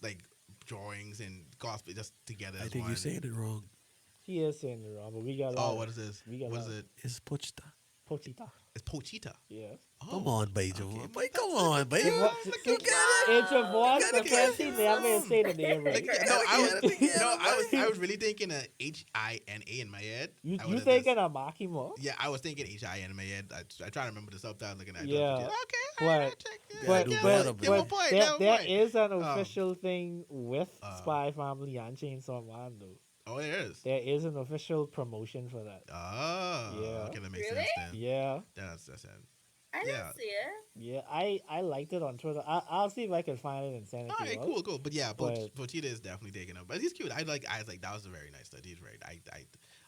like drawings and cosplay just together I as think one. you're saying it wrong. He is saying it wrong, but we got Oh, what is this? We got What is it? It's Pochita. Pochita. It's Pochita. Yeah. Oh, Come on, baby. okay. Boy, come on, baby. It wa- Look it- at that. It's a voice, gotta but get can't it. see never say the name right. Like, no, Gotta I was, get it together, no, buddy. I was really thinking a Hina in my head. You I you would've thinking just- of Makimo? Yeah, I was thinking Hina in my head. I try to remember the subtitle looking at it. Yeah, Okay, but check it. Gotta but do Yeah, better, give him a boy. point. there, Give him a there point. is an official thing with uh, Spy Family and Chainsaw Man though. Oh, there is. There is an official promotion for that. Oh, Yeah. okay, that makes Really? sense then. Yeah, That's it. I Yeah. didn't see it. yeah. I liked it on Twitter. I'll see if I can find it and send it All to right, you. cool. But yeah, But- Pochita is definitely taking up. But he's cute. I was like, that was a very nice study. He's right.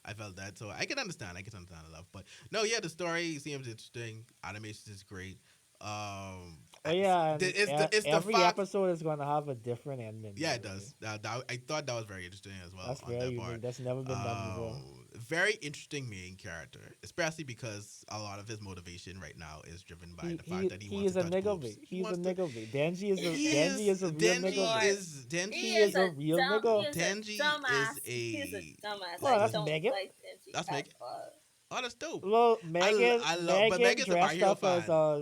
I felt that, so I can understand. The love. But no, yeah, the story seems interesting. Animation is great. Oh yeah, and it's the every fact. episode is gonna have a different ending. Yeah, by it the way. does. I thought that was very interesting as well. That's on very that unique. part. That's never been done before. Very interesting main character, especially because a lot of his motivation right now is driven by the fact that he wants is to a touch nigga boobs. bait. He's a nigga bait. Denji is a He Denji is a real Denji nigga bait. is Denji He is a real nigga. He is Denji a dumbass. is a- He's a dumbass. Oh, I that's don't Megan? like Denji That's at Megan? all. Oh, that's dope. Well, Megan, I love- but Megan's a My dressed Hero up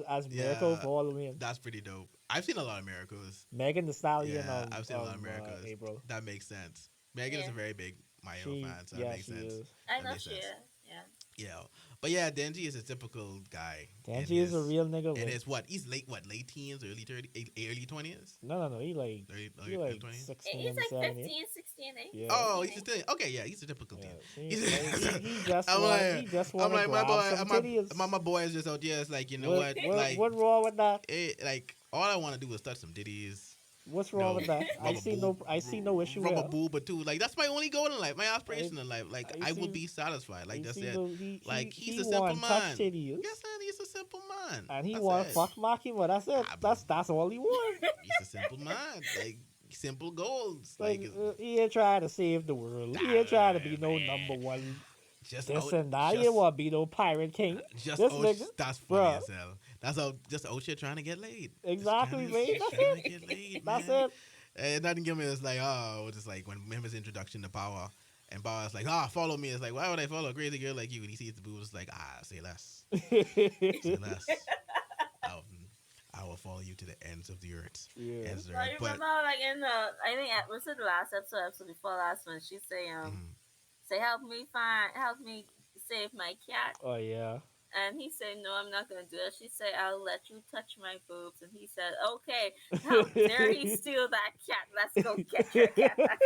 as Miracle Yeah. for Halloween. That's pretty dope. I've seen a lot of miracles. Megan the Stallion. Yeah, of, I've seen a lot of of, miracles. April. That makes sense. Megan is Yeah. a very big My Hero She, fan, so yeah, that makes she sense. is. I That know makes she sense. is. Yeah. Yeah, but yeah, Denji is a typical guy. Denji is a real nigga And bait. it's what he's late teens, early 30, early 20s, No. He like early 16, He's like 17. 15, 16, eh? Yeah. Oh, he's just okay. Yeah, he's a typical Yeah, teen. he just I'm want like- he just I'm want to like my grab some boy, titties. my boy is just out there. It's like you know what, like what wrong with that? like all I want to do is touch some ditties. What's wrong with that? I rubber see boob- no issue Rubber with boob or two. Like that's my only goal in life, my aspiration in life. Like I I would see- be satisfied. Like that's it. Like he's he a simple want man. touch titties, Yes, man, he's a simple man. and he That's want it. fuck Makima. That's it. Ah, That's all he want. He's a simple man. Like simple goals. Like Like he ain't trying to save the world. He ain't trying to be no man. number one. just This out- and that. He just- ain't want to be no pirate king. Just This out, nigga, that's funny bruh. as hell. That's how just out here trying to get laid. Just Exactly, trying to- man. just That's trying it. to get laid, That's man. it. And nothing give me is like, oh, just like when him his introduction to Power, and Power's like, follow me. It's like, why would I follow a crazy girl like you? And he sees the boobs, it's like, say less, say less. I will follow you to the ends of the earth. Yeah. Ends of the So earth. you But remember, like in the, I think was it the last episode before last one? She say, mhm. say help me save my cat. Oh yeah. And he said, "No, I'm not gonna do it." She said, "I'll let you touch my boobs." And he said, "Okay." How dare he steal that cat? Let's go get your cat back.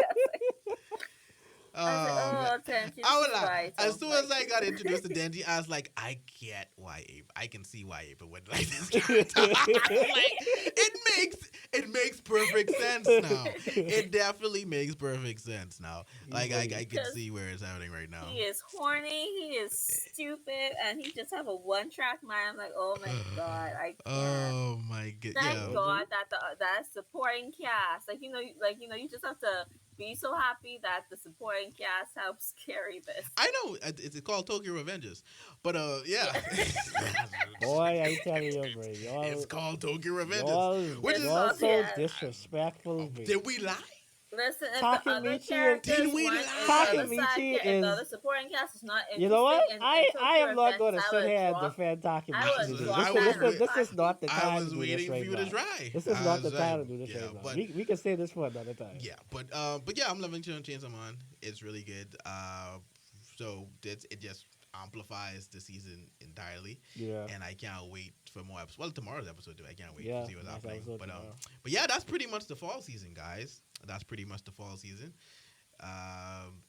I was like, Oh man. "Oh, attention, I this would is lie. why I As don't soon as like I you." got introduced to Denji, I was like, I get why Ape. I can see why Ape would like this character. Like, it makes perfect sense now. It definitely makes perfect sense now. Like I can Because see where it's happening right now. he is horny, he is stupid, and he just have a one-track mind. I'm like, oh my god, I can't. Oh my god. Thank Yeah. God that that supporting cast, you just have to be so happy that the supporting cast helps carry this. I know it's called Tokyo Revengers, but yeah. Boy, I tell you, bro, It's called Tokyo Revengers. y'all, Which is y'all so Yeah. disrespectful. bro. did we lie? Listen, if the other Takemichi characters Did we weren't lie? in the other Takemichi side, if the is- other supporting cast is not interesting, You know what? in I Tokyo am not going to Revengers, I sit would here and drop- defend I Takemichi would today. drop I that was- This is not the I time was to do this waiting for right you to now. try. This is I not the was time like, to do this yeah, right now. but We can say this for another time. yeah, but yeah, I'm loving Chainsaw Man. It's really good. So it just amplifies the season entirely. Yeah. And I can't wait for more episodes. Well, tomorrow's episode too. I can't wait Yeah, to see what's next happening. episode But tomorrow. but yeah, that's pretty much the fall season, guys. That's pretty much the fall season.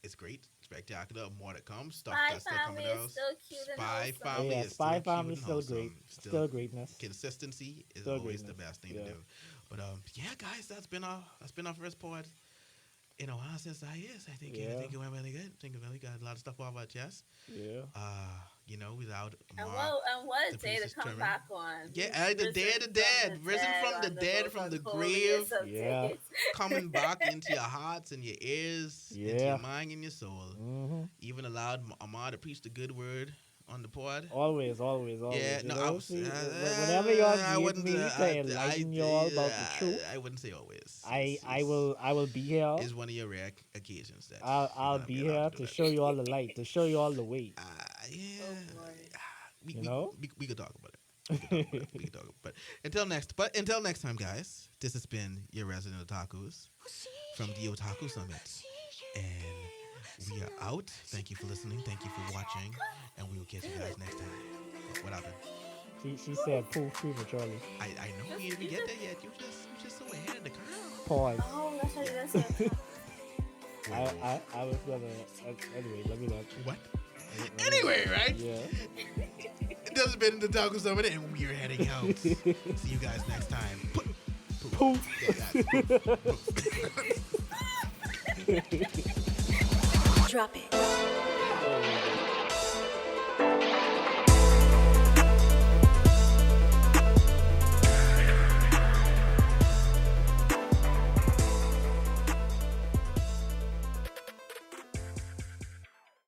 It's great, spectacular. More to come. Stuff Spy that's still Family coming is out. still cute and Spy wholesome. Family Yeah, is Spy still Family cute still and great. wholesome. Still greatness. Consistency is Still always the greatness. best thing Yeah. to do. But yeah, guys, that's been our first pod. In a while since I think Yeah. it went really good. I think it really got a lot of stuff off our chest. Yeah. Without And Mark, what a the day to princess come Trevor. back on. Yeah, He's the Day of the Dead, risen from the on dead, most from the unholiest grave. of Yeah. days. coming back into your hearts and your ears, into Yeah. your mind and your soul. Mm-hmm. Even allowed Ahmad to preach the good word on the pod. Always. Yeah, You no, know, I was. see, whenever y'all I need wouldn't. me to enlighten y'all about the truth, I wouldn't say always. I will be here. It's one of your rare occasions that I'll you're be gonna here allowed to do that. show you all the light, to show you all the way. Yeah. Oh, boy. We, You we- know? we could talk about it. We could talk about it. But until next time, guys. This has been your resident otakus from the Otaku Summit, and we are out. Thank you for listening. Thank you for watching, and we will catch you guys next time. What happened? She said poof prematurely. I know we didn't get there yet. You just so ahead of the curve. Pause. Oh, that's what that's it. I was gonna anyway. Let me know. What? Anyway, right? Yeah. This has been the Otaku Summit, and we are heading out. See you guys next time. Poof. Yeah, guys. Drop it.